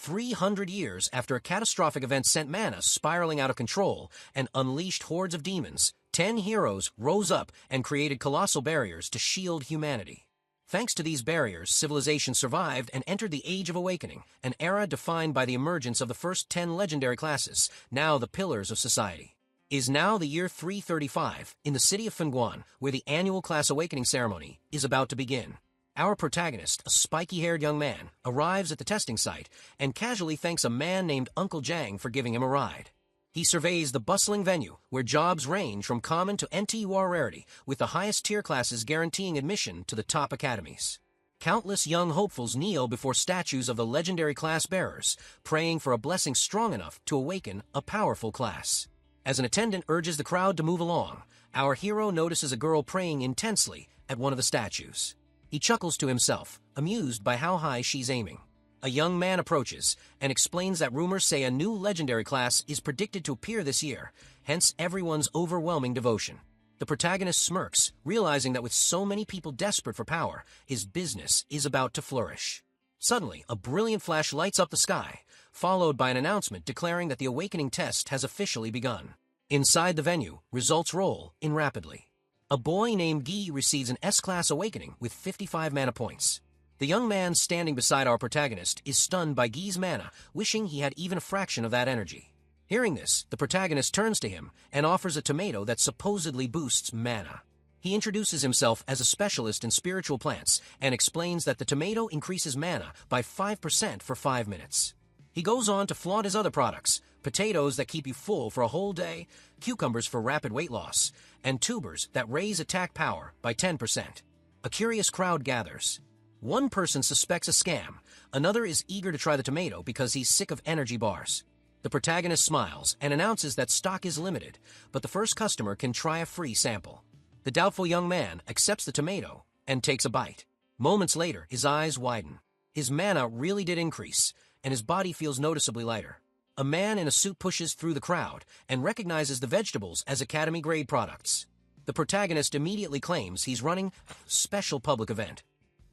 300 years after a catastrophic event sent mana spiraling out of control and unleashed hordes of demons, 10 heroes rose up and created colossal barriers to shield humanity. Thanks to these barriers, civilization survived and entered the Age of Awakening, an era defined by the emergence of the first 10 legendary classes, now the pillars of society. It is now the year 335, in the city of Fenguan, where the annual class awakening ceremony is about to begin. Our protagonist, a spiky-haired young man, arrives at the testing site and casually thanks a man named Uncle Jang for giving him a ride. He surveys the bustling venue, where jobs range from common to NTUR rarity, with the highest tier classes guaranteeing admission to the top academies. Countless young hopefuls kneel before statues of the legendary class bearers, praying for a blessing strong enough to awaken a powerful class. As an attendant urges the crowd to move along, our hero notices a girl praying intensely at one of the statues. He chuckles to himself, amused by how high she's aiming. A young man approaches and explains that rumors say a new legendary class is predicted to appear this year, hence everyone's overwhelming devotion. The protagonist smirks, realizing that with so many people desperate for power, his business is about to flourish. Suddenly, a brilliant flash lights up the sky, followed by an announcement declaring that the awakening test has officially begun. Inside the venue, results roll in rapidly. A boy named Guy receives an S-Class awakening with 55 mana points. The young man standing beside our protagonist is stunned by Guy's mana, wishing he had even a fraction of that energy. Hearing this, the protagonist turns to him and offers a tomato that supposedly boosts mana. He introduces himself as a specialist in spiritual plants and explains that the tomato increases mana by 5% for 5 minutes. He goes on to flaunt his other products: potatoes that keep you full for a whole day, cucumbers for rapid weight loss, and tubers that raise attack power by 10%. A curious crowd gathers. One person suspects a scam, another is eager to try the tomato because he's sick of energy bars. The protagonist smiles and announces that stock is limited, but the first customer can try a free sample. The doubtful young man accepts the tomato and takes a bite. Moments later, his eyes widen. His mana really did increase, and his body feels noticeably lighter. A man in a suit pushes through the crowd and recognizes the vegetables as academy-grade products. The protagonist immediately claims he's running a special public event.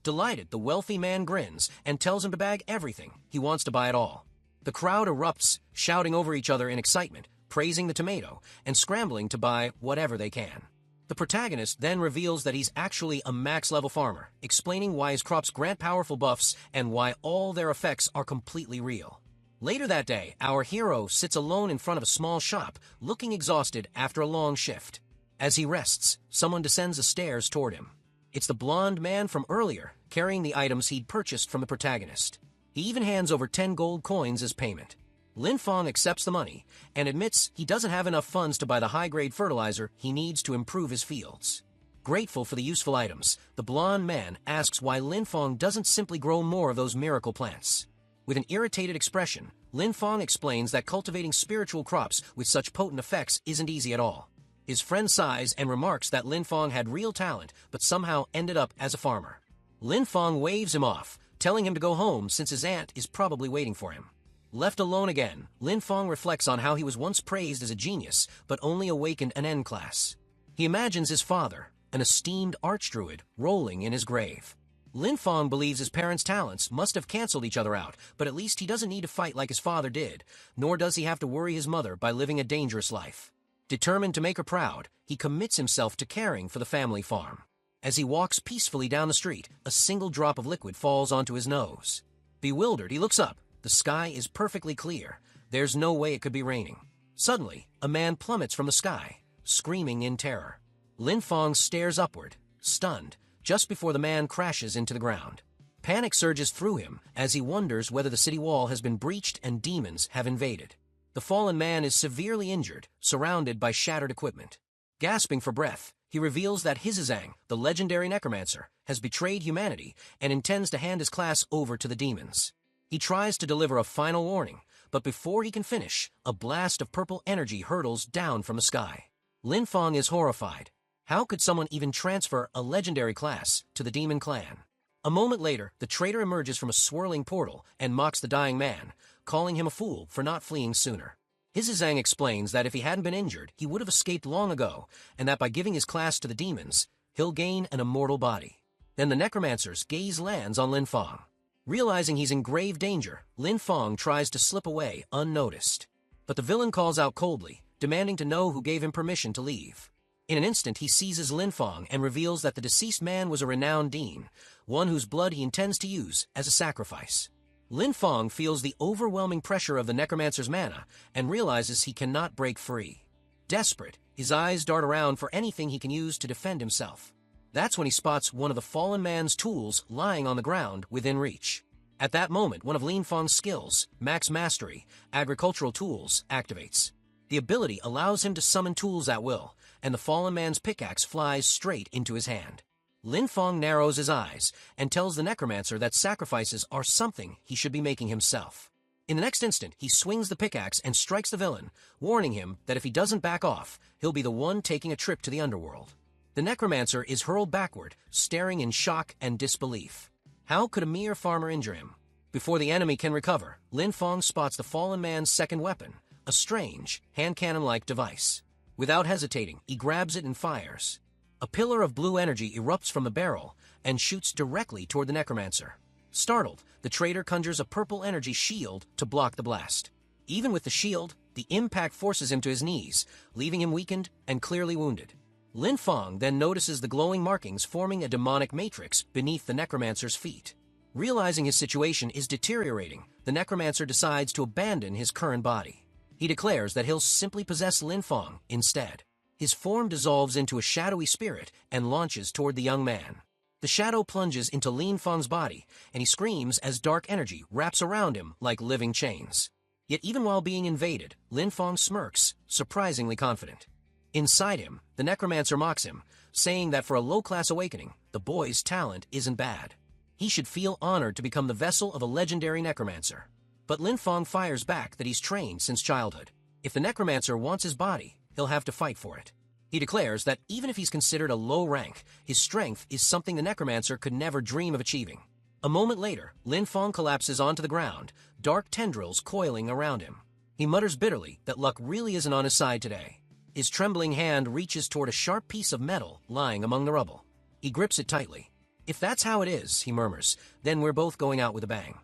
Delighted, the wealthy man grins and tells him to bag everything. He wants to buy it all. The crowd erupts, shouting over each other in excitement, praising the tomato, and scrambling to buy whatever they can. The protagonist then reveals that he's actually a max-level farmer, explaining why his crops grant powerful buffs and why all their effects are completely real. Later that day, our hero sits alone in front of a small shop, looking exhausted after a long shift. As he rests, someone descends the stairs toward him. It's the blonde man from earlier, carrying the items he'd purchased from the protagonist. He even hands over 10 gold coins as payment. Lin Fong accepts the money and admits he doesn't have enough funds to buy the high-grade fertilizer he needs to improve his fields. Grateful for the useful items, the blonde man asks why Lin Fong doesn't simply grow more of those miracle plants. With an irritated expression, Lin Fong explains that cultivating spiritual crops with such potent effects isn't easy at all. His friend sighs and remarks that Lin Fong had real talent, but somehow ended up as a farmer. Lin Fong waves him off, telling him to go home since his aunt is probably waiting for him. Left alone again, Lin Fong reflects on how he was once praised as a genius, but only awakened an N class. He imagines his father, an esteemed archdruid, rolling in his grave. Lin Fong believes his parents' talents must have canceled each other out, but at least he doesn't need to fight like his father did, nor does he have to worry his mother by living a dangerous life. Determined to make her proud, he commits himself to caring for the family farm. As he walks peacefully down the street, a single drop of liquid falls onto his nose. Bewildered, he looks up. The sky is perfectly clear. There's no way it could be raining. Suddenly, a man plummets from the sky, screaming in terror. Lin Fong stares upward, stunned, just before the man crashes into the ground. Panic surges through him as he wonders whether the city wall has been breached and demons have invaded. The fallen man is severely injured, surrounded by shattered equipment. Gasping for breath, he reveals that Hizizang, the legendary Necromancer, has betrayed humanity and intends to hand his class over to the demons. He tries to deliver a final warning, but before he can finish, a blast of purple energy hurtles down from the sky. Lin Fong is horrified. How could someone even transfer a legendary class to the demon clan? A moment later, the traitor emerges from a swirling portal and mocks the dying man, calling him a fool for not fleeing sooner. Hizizang explains that if he hadn't been injured, he would have escaped long ago, and that by giving his class to the demons, he'll gain an immortal body. Then the Necromancer's gaze lands on Lin Fong. Realizing he's in grave danger, Lin Feng tries to slip away unnoticed. But the villain calls out coldly, demanding to know who gave him permission to leave. In an instant, he seizes Lin Feng and reveals that the deceased man was a renowned dean, one whose blood he intends to use as a sacrifice. Lin Feng feels the overwhelming pressure of the Necromancer's mana and realizes he cannot break free. Desperate, his eyes dart around for anything he can use to defend himself. That's when he spots one of the fallen man's tools lying on the ground within reach. At that moment, one of Lin Feng's skills, Max Mastery, Agricultural Tools, activates. The ability allows him to summon tools at will, and the fallen man's pickaxe flies straight into his hand. Lin Feng narrows his eyes and tells the Necromancer that sacrifices are something he should be making himself. In the next instant, he swings the pickaxe and strikes the villain, warning him that if he doesn't back off, he'll be the one taking a trip to the underworld. The Necromancer is hurled backward, staring in shock and disbelief. How could a mere farmer injure him? Before the enemy can recover, Lin Feng spots the fallen man's second weapon, a strange, hand cannon-like device. Without hesitating, he grabs it and fires. A pillar of blue energy erupts from the barrel and shoots directly toward the Necromancer. Startled, the traitor conjures a purple energy shield to block the blast. Even with the shield, the impact forces him to his knees, leaving him weakened and clearly wounded. Lin Feng then notices the glowing markings forming a demonic matrix beneath the Necromancer's feet. Realizing his situation is deteriorating, the Necromancer decides to abandon his current body. He declares that he'll simply possess Lin Feng instead. His form dissolves into a shadowy spirit and launches toward the young man. The shadow plunges into Lin Feng's body, and he screams as dark energy wraps around him like living chains. Yet even while being invaded, Lin Feng smirks, surprisingly confident. Inside him, the Necromancer mocks him, saying that for a low-class awakening, the boy's talent isn't bad. He should feel honored to become the vessel of a legendary Necromancer. But Lin Feng fires back that he's trained since childhood. If the Necromancer wants his body, he'll have to fight for it. He declares that even if he's considered a low rank, his strength is something the Necromancer could never dream of achieving. A moment later, Lin Feng collapses onto the ground, dark tendrils coiling around him. He mutters bitterly that luck really isn't on his side today. His trembling hand reaches toward a sharp piece of metal lying among the rubble. He grips it tightly. If that's how it is, he murmurs, then we're both going out with a bang.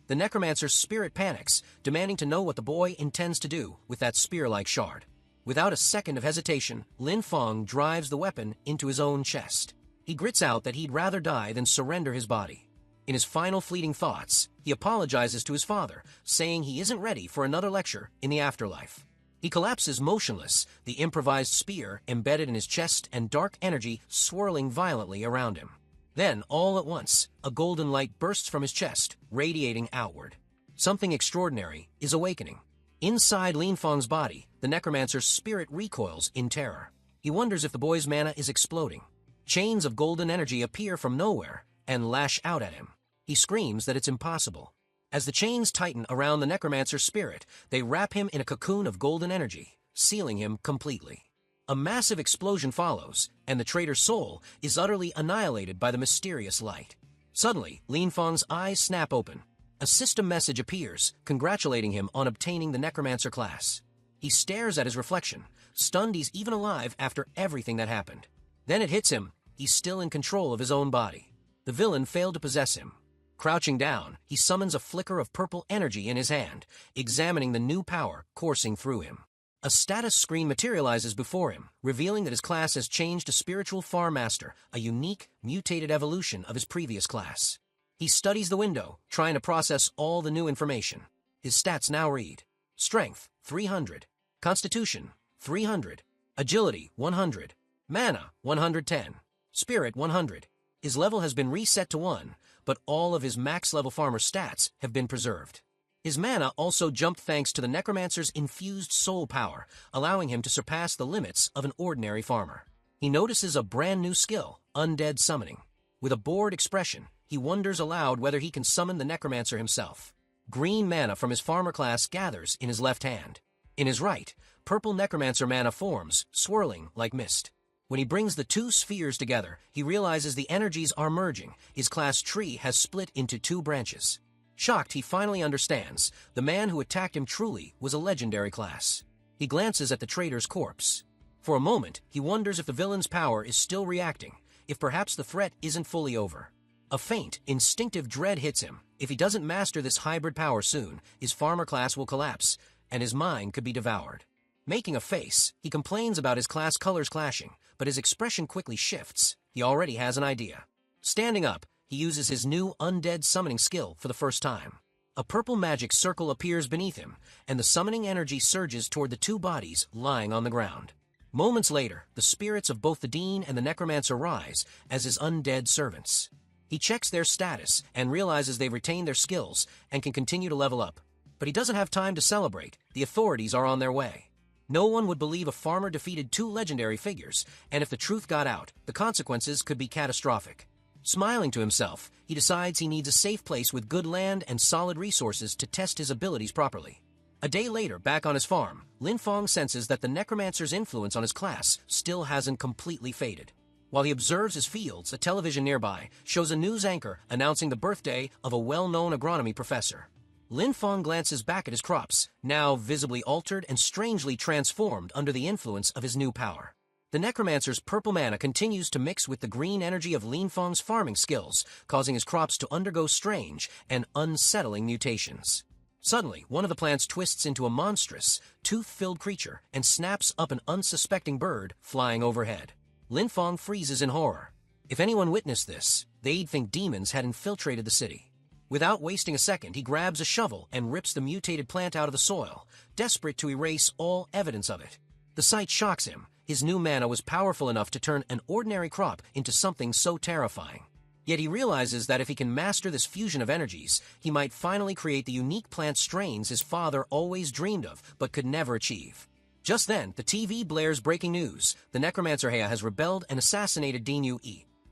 The Necromancer's spirit panics, demanding to know what the boy intends to do with that spear-like shard. Without a second of hesitation, Lin Feng drives the weapon into his own chest. He grits out that he'd rather die than surrender his body. In his final fleeting thoughts, he apologizes to his father, saying he isn't ready for another lecture in the afterlife. He collapses motionless, the improvised spear embedded in his chest and dark energy swirling violently around him. Then, all at once, a golden light bursts from his chest, radiating outward. Something extraordinary is awakening. Inside Lin Feng's body, the Necromancer's spirit recoils in terror. He wonders if the boy's mana is exploding. Chains of golden energy appear from nowhere and lash out at him. He screams that it's impossible. As the chains tighten around the Necromancer's spirit, they wrap him in a cocoon of golden energy, sealing him completely. A massive explosion follows, and the traitor's soul is utterly annihilated by the mysterious light. Suddenly, Lin Feng's eyes snap open. A system message appears, congratulating him on obtaining the Necromancer class. He stares at his reflection, stunned he's even alive after everything that happened. Then it hits him, he's still in control of his own body. The villain failed to possess him. Crouching down, he summons a flicker of purple energy in his hand, examining the new power coursing through him. A status screen materializes before him, revealing that his class has changed to Spiritual Farm Master, a unique, mutated evolution of his previous class. He studies the window, trying to process all the new information. His stats now read: Strength, 300. Constitution, 300. Agility, 100. Mana, 110. Spirit, 100. His level has been reset to 1, but all of his max-level farmer stats have been preserved. His mana also jumped thanks to the Necromancer's infused soul power, allowing him to surpass the limits of an ordinary farmer. He notices a brand new skill, Undead Summoning. With a bored expression, he wonders aloud whether he can summon the Necromancer himself. Green mana from his farmer class gathers in his left hand. In his right, purple Necromancer mana forms, swirling like mist. When he brings the two spheres together, he realizes the energies are merging. His class tree has split into two branches. Shocked, he finally understands. The man who attacked him truly was a legendary class. He glances at the traitor's corpse. For a moment, he wonders if the villain's power is still reacting, if perhaps the threat isn't fully over. A faint, instinctive dread hits him. If he doesn't master this hybrid power soon, his farmer class will collapse, and his mind could be devoured. Making a face, he complains about his class colors clashing, but his expression quickly shifts. He already has an idea. Standing up, he uses his new undead summoning skill for the first time. A purple magic circle appears beneath him, and the summoning energy surges toward the two bodies lying on the ground. Moments later, the spirits of both the Dean and the Necromancer rise as his undead servants. He checks their status and realizes they've retained their skills and can continue to level up. But he doesn't have time to celebrate. The authorities are on their way. No one would believe a farmer defeated two legendary figures, and if the truth got out, the consequences could be catastrophic. Smiling to himself, he decides he needs a safe place with good land and solid resources to test his abilities properly. A day later, back on his farm, Lin Fong senses that the Necromancer's influence on his class still hasn't completely faded. While he observes his fields, a television nearby shows a news anchor announcing the birthday of a well-known agronomy professor. Lin Fong glances back at his crops, now visibly altered and strangely transformed under the influence of his new power. The Necromancer's purple mana continues to mix with the green energy of Lin Fong's farming skills, causing his crops to undergo strange and unsettling mutations. Suddenly, one of the plants twists into a monstrous, tooth-filled creature and snaps up an unsuspecting bird flying overhead. Lin Fong freezes in horror. If anyone witnessed this, they'd think demons had infiltrated the city. Without wasting a second, he grabs a shovel and rips the mutated plant out of the soil, desperate to erase all evidence of it. The sight shocks him. His new mana was powerful enough to turn an ordinary crop into something so terrifying. Yet he realizes that if he can master this fusion of energies, he might finally create the unique plant strains his father always dreamed of but could never achieve. Just then, the TV blares breaking news. The Necromancer has rebelled and assassinated Dean Yu.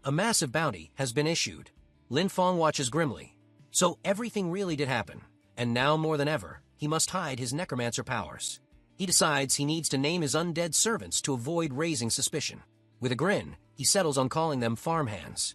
A massive bounty has been issued. Lin Fong watches grimly. So everything really did happen, and now more than ever, he must hide his Necromancer powers. He decides he needs to name his undead servants to avoid raising suspicion. With a grin, he settles on calling them farmhands.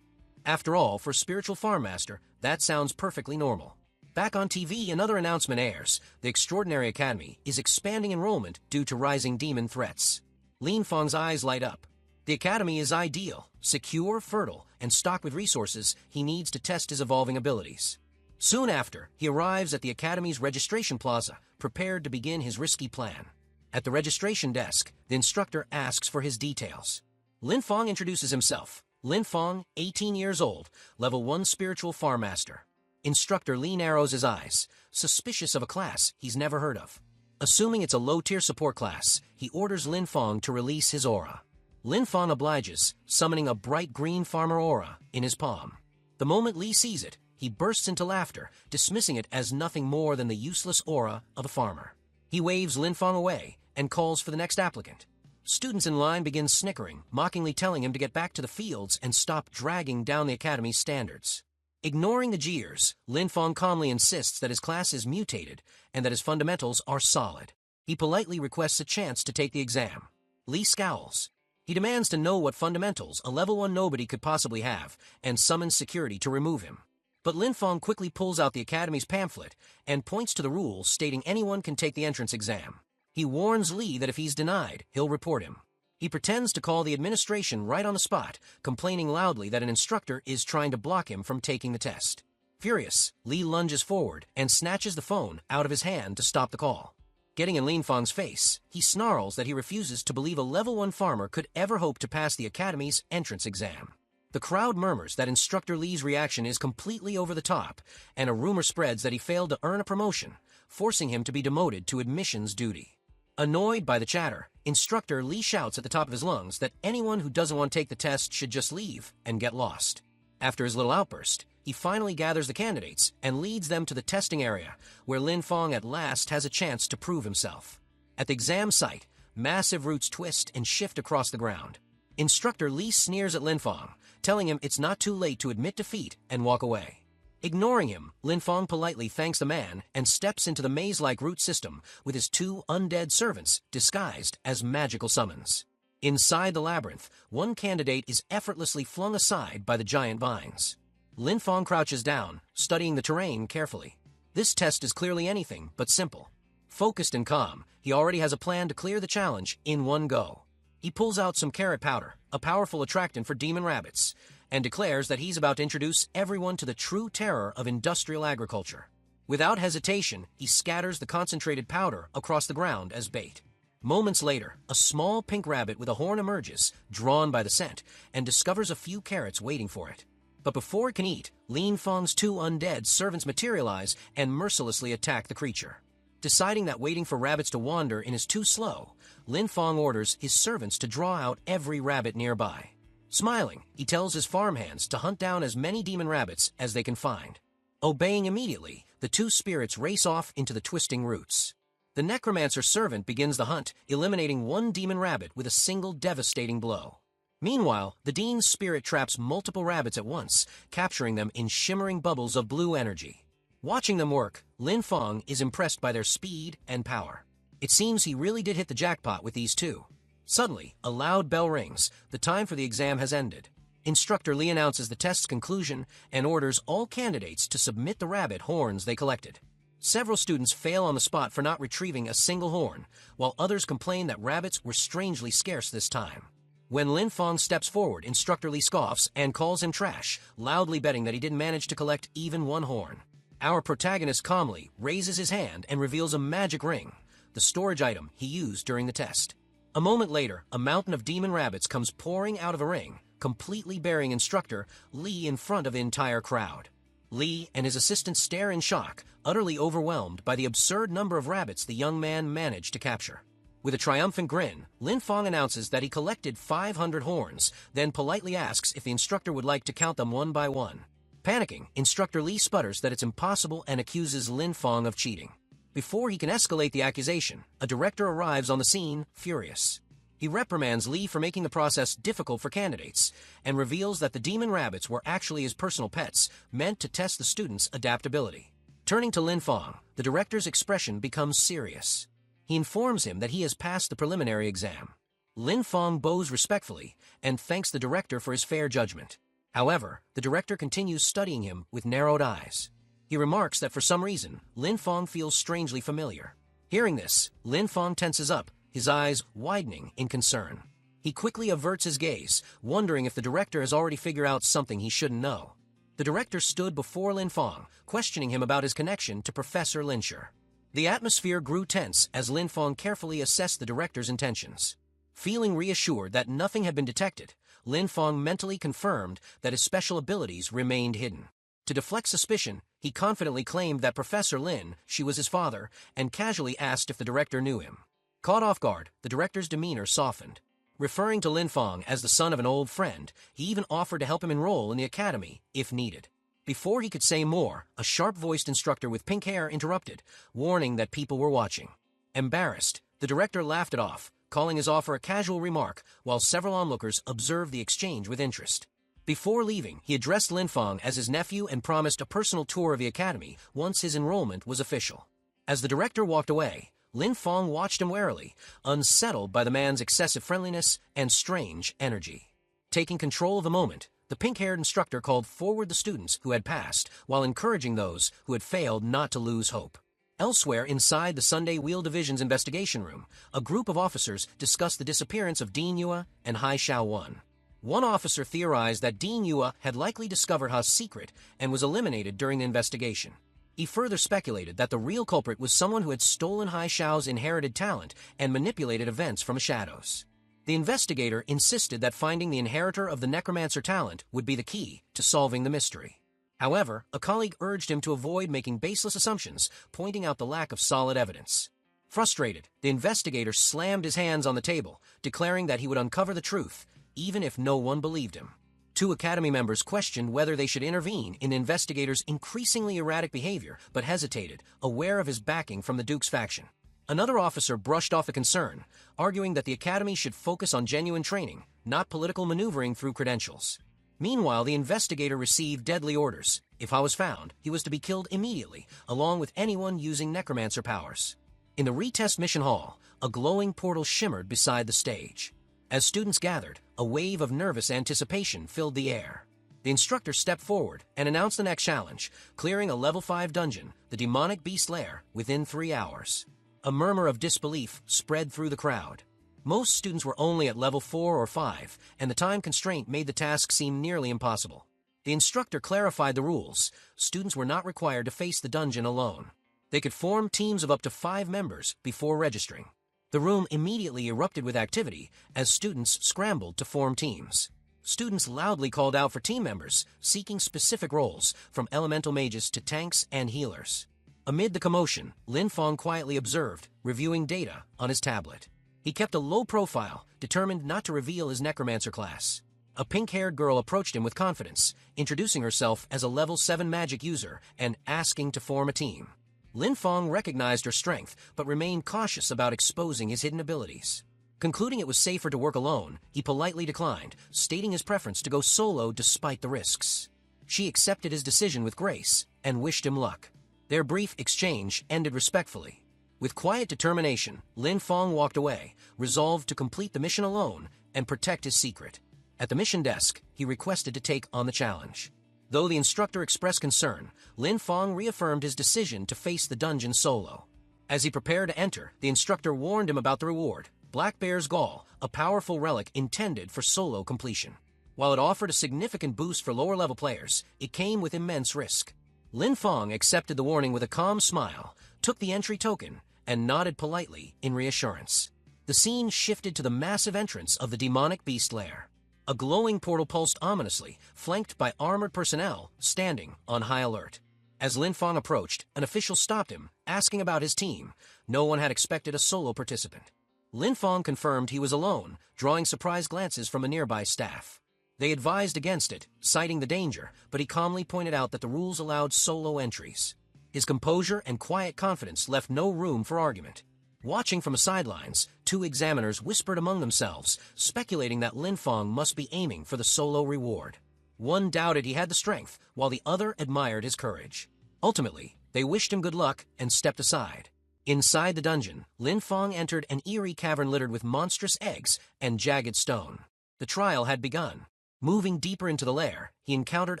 After all, for a spiritual farm master, that sounds perfectly normal. Back on TV, another announcement airs. The Extraordinary Academy is expanding enrollment due to rising demon threats. Lin Fong's eyes light up. The academy is ideal, secure, fertile, and stocked with resources he needs to test his evolving abilities. Soon after, he arrives at the academy's registration plaza, prepared to begin his risky plan. At the registration desk, the instructor asks for his details. Lin Fong introduces himself. Lin Fong, 18 years old, level 1 spiritual farm master. Instructor Lee narrows his eyes, suspicious of a class he's never heard of. Assuming it's a low-tier support class, he orders Lin Fong to release his aura. Lin Fong obliges, summoning a bright green farmer aura in his palm. The moment Lee sees it, he bursts into laughter, dismissing it as nothing more than the useless aura of a farmer. He waves Lin Fong away and calls for the next applicant. Students in line begin snickering, mockingly telling him to get back to the fields and stop dragging down the academy's standards. Ignoring the jeers, Lin Fong calmly insists that his class is mutated and that his fundamentals are solid. He politely requests a chance to take the exam. Lee scowls. He demands to know what fundamentals a level 1 nobody could possibly have and summons security to remove him. But Lin Fong quickly pulls out the academy's pamphlet and points to the rules stating anyone can take the entrance exam. He warns Lee that if he's denied, he'll report him. He pretends to call the administration right on the spot, complaining loudly that an instructor is trying to block him from taking the test. Furious, Lee lunges forward and snatches the phone out of his hand to stop the call. Getting in Lin Fong's face, he snarls that he refuses to believe a level 1 farmer could ever hope to pass the academy's entrance exam. The crowd murmurs that Instructor Lee's reaction is completely over the top, and a rumor spreads that he failed to earn a promotion, forcing him to be demoted to admissions duty. Annoyed by the chatter, Instructor Lee shouts at the top of his lungs that anyone who doesn't want to take the test should just leave and get lost. After his little outburst, he finally gathers the candidates and leads them to the testing area, where Lin Fong at last has a chance to prove himself. At the exam site, massive roots twist and shift across the ground. Instructor Lee sneers at Lin Fong, telling him it's not too late to admit defeat and walk away. Ignoring him, Lin Fong politely thanks the man and steps into the maze-like root system with his 2 undead servants disguised as magical summons. Inside the labyrinth, one candidate is effortlessly flung aside by the giant vines. Lin Fong crouches down, studying the terrain carefully. This test is clearly anything but simple. Focused and calm, he already has a plan to clear the challenge in one go. He pulls out some carrot powder, a powerful attractant for demon rabbits, and declares that he's about to introduce everyone to the true terror of industrial agriculture. Without hesitation, he scatters the concentrated powder across the ground as bait. Moments later, a small pink rabbit with a horn emerges, drawn by the scent, and discovers a few carrots waiting for it. But before it can eat, Lin Feng's two undead servants materialize and mercilessly attack the creature. Deciding that waiting for rabbits to wander in is too slow, Lin Feng orders his servants to draw out every rabbit nearby. Smiling, he tells his farmhands to hunt down as many demon rabbits as they can find. Obeying immediately, the two spirits race off into the twisting roots. The Necromancer servant begins the hunt, eliminating one demon rabbit with a single devastating blow. Meanwhile, the Dean's spirit traps multiple rabbits at once, capturing them in shimmering bubbles of blue energy. Watching them work, Lin Feng is impressed by their speed and power. It seems he really did hit the jackpot with these two. Suddenly, a loud bell rings. The time for the exam has ended. Instructor Lee announces the test's conclusion and orders all candidates to submit the rabbit horns they collected. Several students fail on the spot for not retrieving a single horn, while others complain that rabbits were strangely scarce this time. When Lin Feng steps forward, Instructor Lee scoffs and calls him trash, loudly betting that he didn't manage to collect even one horn. Our protagonist calmly raises his hand and reveals a magic ring, the storage item he used during the test. A moment later, a mountain of demon rabbits comes pouring out of a ring, completely burying Instructor Lee in front of the entire crowd. Lee and his assistant stare in shock, utterly overwhelmed by the absurd number of rabbits the young man managed to capture. With a triumphant grin, Lin Feng announces that he collected 500 horns, then politely asks if the instructor would like to count them one by one. Panicking, Instructor Lee sputters that it's impossible and accuses Lin Feng of cheating. Before he can escalate the accusation, a director arrives on the scene, furious. He reprimands Lee for making the process difficult for candidates, and reveals that the demon rabbits were actually his personal pets, meant to test the students' adaptability. Turning to Lin Feng, the director's expression becomes serious. He informs him that he has passed the preliminary exam. Lin Feng bows respectfully and thanks the director for his fair judgment. However, the director continues studying him with narrowed eyes. He remarks that for some reason, Lin Feng feels strangely familiar. Hearing this, Lin Feng tenses up, his eyes widening in concern. He quickly averts his gaze, wondering if the director has already figured out something he shouldn't know. The director stood before Lin Feng, questioning him about his connection to Professor Lyncher. The atmosphere grew tense as Lin Feng carefully assessed the director's intentions. Feeling reassured that nothing had been detected, Lin Feng mentally confirmed that his special abilities remained hidden. To deflect suspicion, he confidently claimed that Professor Lin, she was his father, and casually asked if the director knew him. Caught off guard, the director's demeanor softened. Referring to Lin Feng as the son of an old friend, he even offered to help him enroll in the academy if needed. Before he could say more, a sharp-voiced instructor with pink hair interrupted, warning that people were watching. Embarrassed, the director laughed it off, calling his offer a casual remark, while several onlookers observed the exchange with interest. Before leaving, he addressed Lin Feng as his nephew and promised a personal tour of the academy once his enrollment was official. As the director walked away, Lin Feng watched him warily, unsettled by the man's excessive friendliness and strange energy. Taking control of the moment, the pink-haired instructor called forward the students who had passed, while encouraging those who had failed not to lose hope. Elsewhere inside the Sunday Wheel Division's investigation room, a group of officers discussed the disappearance of Dean Yue and Hai Xiao-Wen. One officer theorized that Dean Yue had likely discovered Ha's secret and was eliminated during the investigation. He further speculated that the real culprit was someone who had stolen Hai Xiao's inherited talent and manipulated events from the shadows. The investigator insisted that finding the inheritor of the Necromancer talent would be the key to solving the mystery. However, a colleague urged him to avoid making baseless assumptions, pointing out the lack of solid evidence. Frustrated, the investigator slammed his hands on the table, declaring that he would uncover the truth, even if no one believed him. Two Academy members questioned whether they should intervene in the investigator's increasingly erratic behavior, but hesitated, aware of his backing from the Duke's faction. Another officer brushed off the concern, arguing that the Academy should focus on genuine training, not political maneuvering through credentials. Meanwhile, the investigator received deadly orders. If Ha was found, he was to be killed immediately, along with anyone using Necromancer powers. In the retest mission hall, a glowing portal shimmered beside the stage. As students gathered, a wave of nervous anticipation filled the air. The instructor stepped forward and announced the next challenge, clearing a level 5 dungeon, the demonic beast lair, within 3 hours. A murmur of disbelief spread through the crowd. Most students were only at level 4 or 5, and the time constraint made the task seem nearly impossible. The instructor clarified the rules. Students were not required to face the dungeon alone. They could form teams of up to 5 members before registering. The room immediately erupted with activity as students scrambled to form teams. Students loudly called out for team members, seeking specific roles, from elemental mages to tanks and healers. Amid the commotion, Lin Feng quietly observed, reviewing data on his tablet. He kept a low profile, determined not to reveal his Necromancer class. A pink-haired girl approached him with confidence, introducing herself as a level 7 magic user and asking to form a team. Lin Feng recognized her strength, but remained cautious about exposing his hidden abilities. Concluding it was safer to work alone, he politely declined, stating his preference to go solo despite the risks. She accepted his decision with grace and wished him luck. Their brief exchange ended respectfully. With quiet determination, Lin Feng walked away, resolved to complete the mission alone and protect his secret. At the mission desk, he requested to take on the challenge. Though the instructor expressed concern, Lin Feng reaffirmed his decision to face the dungeon solo. As he prepared to enter, the instructor warned him about the reward, Black Bear's Gall, a powerful relic intended for solo completion. While it offered a significant boost for lower-level players, it came with immense risk. Lin Feng accepted the warning with a calm smile, took the entry token, and nodded politely in reassurance. The scene shifted to the massive entrance of the demonic beast lair. A glowing portal pulsed ominously, flanked by armored personnel standing on high alert. As Lin Feng approached, an official stopped him, asking about his team. No one had expected a solo participant. Lin Feng confirmed he was alone, drawing surprised glances from a nearby staff. They advised against it, citing the danger, but he calmly pointed out that the rules allowed solo entries. His composure and quiet confidence left no room for argument. Watching from the sidelines, 2 examiners whispered among themselves, speculating that Lin Feng must be aiming for the solo reward. One doubted he had the strength, while the other admired his courage. Ultimately, they wished him good luck and stepped aside. Inside the dungeon, Lin Feng entered an eerie cavern littered with monstrous eggs and jagged stone. The trial had begun. Moving deeper into the lair, he encountered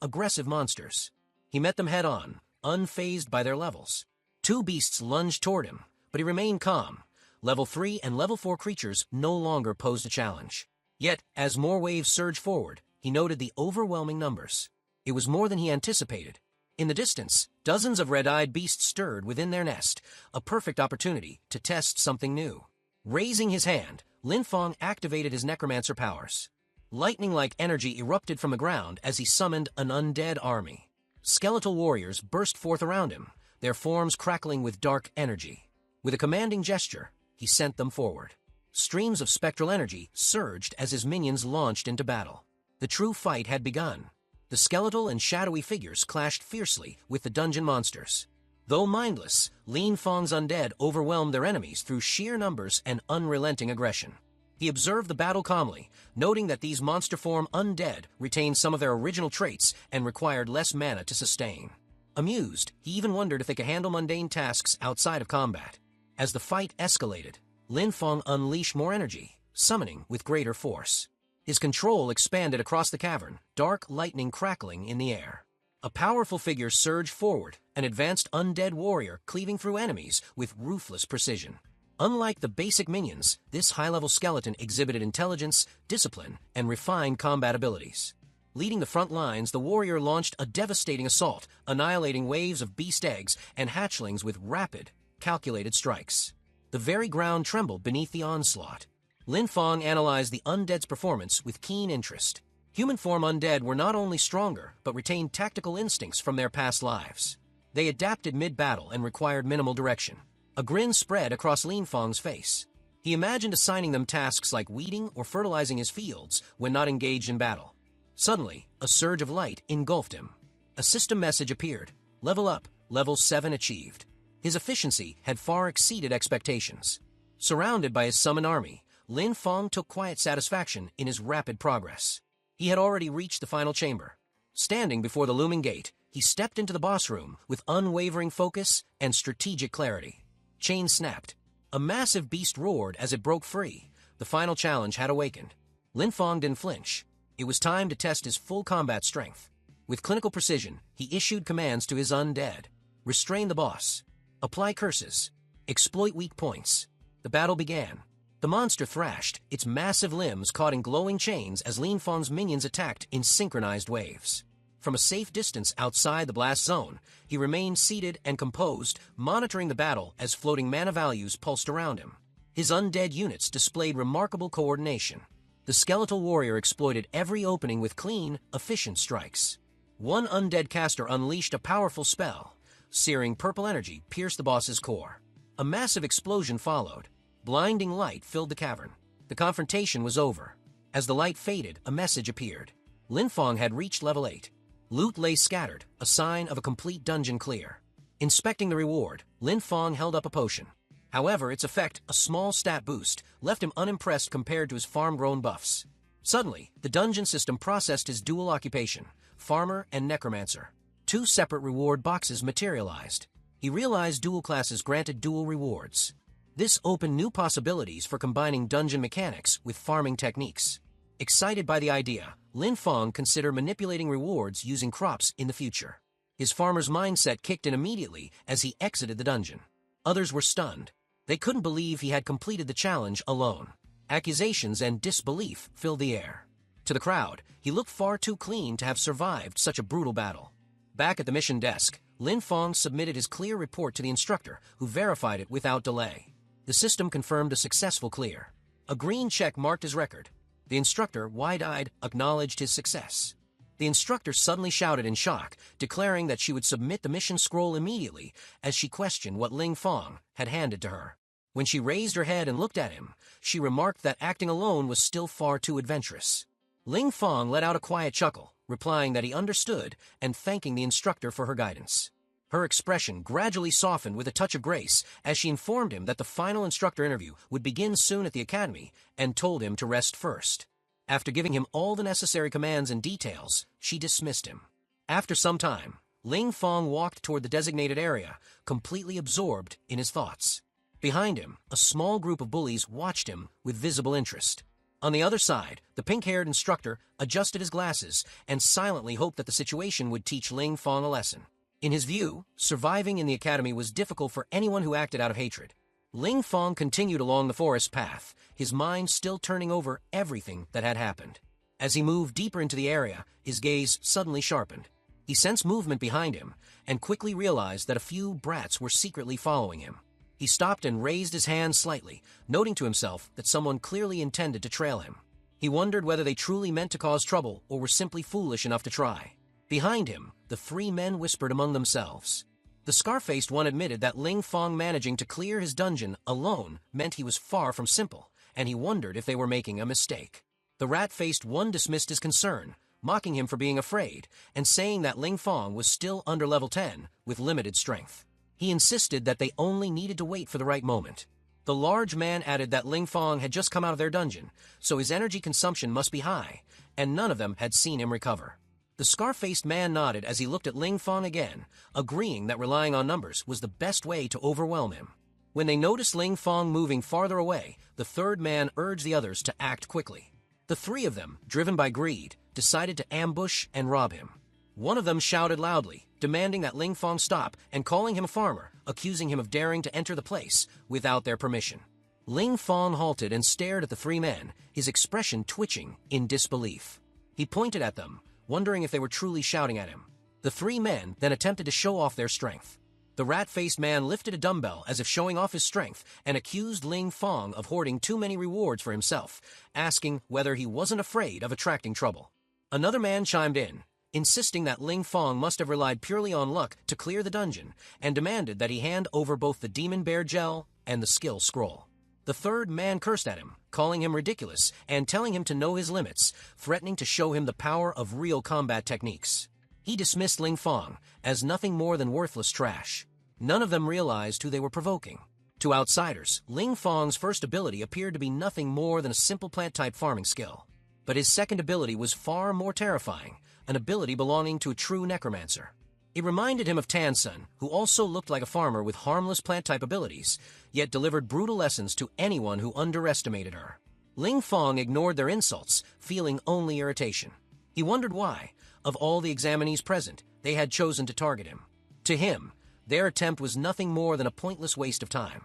aggressive monsters. He met them head-on, unfazed by their levels. 2 beasts lunged toward him, but he remained calm. Level 3 and Level 4 creatures no longer posed a challenge. Yet, as more waves surged forward, he noted the overwhelming numbers. It was more than he anticipated. In the distance, dozens of red-eyed beasts stirred within their nest, a perfect opportunity to test something new. Raising his hand, Lin Feng activated his Necromancer powers. Lightning-like energy erupted from the ground as he summoned an undead army. Skeletal warriors burst forth around him, their forms crackling with dark energy. With a commanding gesture, he sent them forward. Streams of spectral energy surged as his minions launched into battle. The true fight had begun. The skeletal and shadowy figures clashed fiercely with the dungeon monsters. Though mindless, Lin Feng's undead overwhelmed their enemies through sheer numbers and unrelenting aggression. He observed the battle calmly, noting that these monster-form undead retained some of their original traits and required less mana to sustain. Amused, he even wondered if they could handle mundane tasks outside of combat. As the fight escalated, Lin Feng unleashed more energy, summoning with greater force. His control expanded across the cavern, dark lightning crackling in the air. A powerful figure surged forward, an advanced undead warrior cleaving through enemies with ruthless precision. Unlike the basic minions, this high-level skeleton exhibited intelligence, discipline, and refined combat abilities. Leading the front lines, the warrior launched a devastating assault, annihilating waves of beast eggs and hatchlings with rapid, calculated strikes. The very ground trembled beneath the onslaught. Lin Feng analyzed the undead's performance with keen interest. Human form undead were not only stronger, but retained tactical instincts from their past lives. They adapted mid-battle and required minimal direction. A grin spread across Lin Feng's face. He imagined assigning them tasks like weeding or fertilizing his fields when not engaged in battle. Suddenly, a surge of light engulfed him. A system message appeared. Level up, level 7 achieved. His efficiency had far exceeded expectations. Surrounded by his summoned army, Lin Feng took quiet satisfaction in his rapid progress. He had already reached the final chamber. Standing before the looming gate, he stepped into the boss room with unwavering focus and strategic clarity. Chains snapped. A massive beast roared as it broke free. The final challenge had awakened. Lin Feng didn't flinch. It was time to test his full combat strength. With clinical precision, he issued commands to his undead. Restrain the boss. Apply curses. Exploit weak points. The battle began. The monster thrashed, its massive limbs caught in glowing chains as Lin Feng's minions attacked in synchronized waves. From a safe distance outside the blast zone, he remained seated and composed, monitoring the battle as floating mana values pulsed around him. His undead units displayed remarkable coordination. The skeletal warrior exploited every opening with clean, efficient strikes. One undead caster unleashed a powerful spell. Searing purple energy pierced the boss's core. A massive explosion followed. Blinding light filled the cavern. The confrontation was over. As the light faded, a message appeared. Lin Feng had reached level 8. Loot lay scattered, a sign of a complete dungeon clear. Inspecting the reward, Lin Feng held up a potion. However, its effect, a small stat boost, left him unimpressed compared to his farm-grown buffs. Suddenly, the dungeon system processed his dual occupation, farmer and necromancer. 2 separate reward boxes materialized. He realized dual classes granted dual rewards. This opened new possibilities for combining dungeon mechanics with farming techniques. Excited by the idea, Lin Feng considered manipulating rewards using crops in the future. His farmer's mindset kicked in immediately as he exited the dungeon. Others were stunned. They couldn't believe he had completed the challenge alone. Accusations and disbelief filled the air. To the crowd, he looked far too clean to have survived such a brutal battle. Back at the mission desk, Lin Feng submitted his clear report to the instructor, who verified it without delay. The system confirmed a successful clear. A green check marked his record. The instructor, wide-eyed, acknowledged his success. The instructor suddenly shouted in shock, declaring that she would submit the mission scroll immediately as she questioned what Lin Feng had handed to her. When she raised her head and looked at him, she remarked that acting alone was still far too adventurous. Lin Feng let out a quiet chuckle, replying that he understood and thanking the instructor for her guidance. Her expression gradually softened with a touch of grace as she informed him that the final instructor interview would begin soon at the academy and told him to rest first. After giving him all the necessary commands and details, she dismissed him. After some time, Lin Feng walked toward the designated area, completely absorbed in his thoughts. Behind him, a small group of bullies watched him with visible interest. On the other side, the pink-haired instructor adjusted his glasses and silently hoped that the situation would teach Lin Feng a lesson. In his view, surviving in the academy was difficult for anyone who acted out of hatred. Lin Feng continued along the forest path, his mind still turning over everything that had happened. As he moved deeper into the area, his gaze suddenly sharpened. He sensed movement behind him and quickly realized that a few brats were secretly following him. He stopped and raised his hand slightly, noting to himself that someone clearly intended to trail him. He wondered whether they truly meant to cause trouble or were simply foolish enough to try. Behind him, the 3 men whispered among themselves. The scar-faced one admitted that Lin Feng managing to clear his dungeon alone meant he was far from simple, and he wondered if they were making a mistake. The rat-faced one dismissed his concern, mocking him for being afraid, and saying that Lin Feng was still under level 10, with limited strength. He insisted that they only needed to wait for the right moment. The large man added that Lin Feng had just come out of their dungeon, so his energy consumption must be high, and none of them had seen him recover. The scar-faced man nodded as he looked at Lin Feng again, agreeing that relying on numbers was the best way to overwhelm him. When they noticed Lin Feng moving farther away, the 3rd man urged the others to act quickly. The 3 of them, driven by greed, decided to ambush and rob him. One of them shouted loudly, demanding that Lin Feng stop and calling him a farmer, accusing him of daring to enter the place without their permission. Lin Feng halted and stared at the 3 men, his expression twitching in disbelief. He pointed at them, wondering if they were truly shouting at him. The 3 men then attempted to show off their strength. The rat-faced man lifted a dumbbell as if showing off his strength and accused Lin Feng of hoarding too many rewards for himself, asking whether he wasn't afraid of attracting trouble. Another man chimed in, insisting that Lin Feng must have relied purely on luck to clear the dungeon, and demanded that he hand over both the demon bear gel and the skill scroll. The 3rd man cursed at him, calling him ridiculous and telling him to know his limits, threatening to show him the power of real combat techniques. He dismissed Lin Feng as nothing more than worthless trash. None of them realized who they were provoking. To outsiders, Lin Feng's first ability appeared to be nothing more than a simple plant-type farming skill. But his second ability was far more terrifying, an ability belonging to a true necromancer. It reminded him of Tansun, who also looked like a farmer with harmless plant-type abilities, yet delivered brutal lessons to anyone who underestimated her. Lin Feng ignored their insults, feeling only irritation. He wondered why, of all the examinees present, they had chosen to target him. To him, their attempt was nothing more than a pointless waste of time.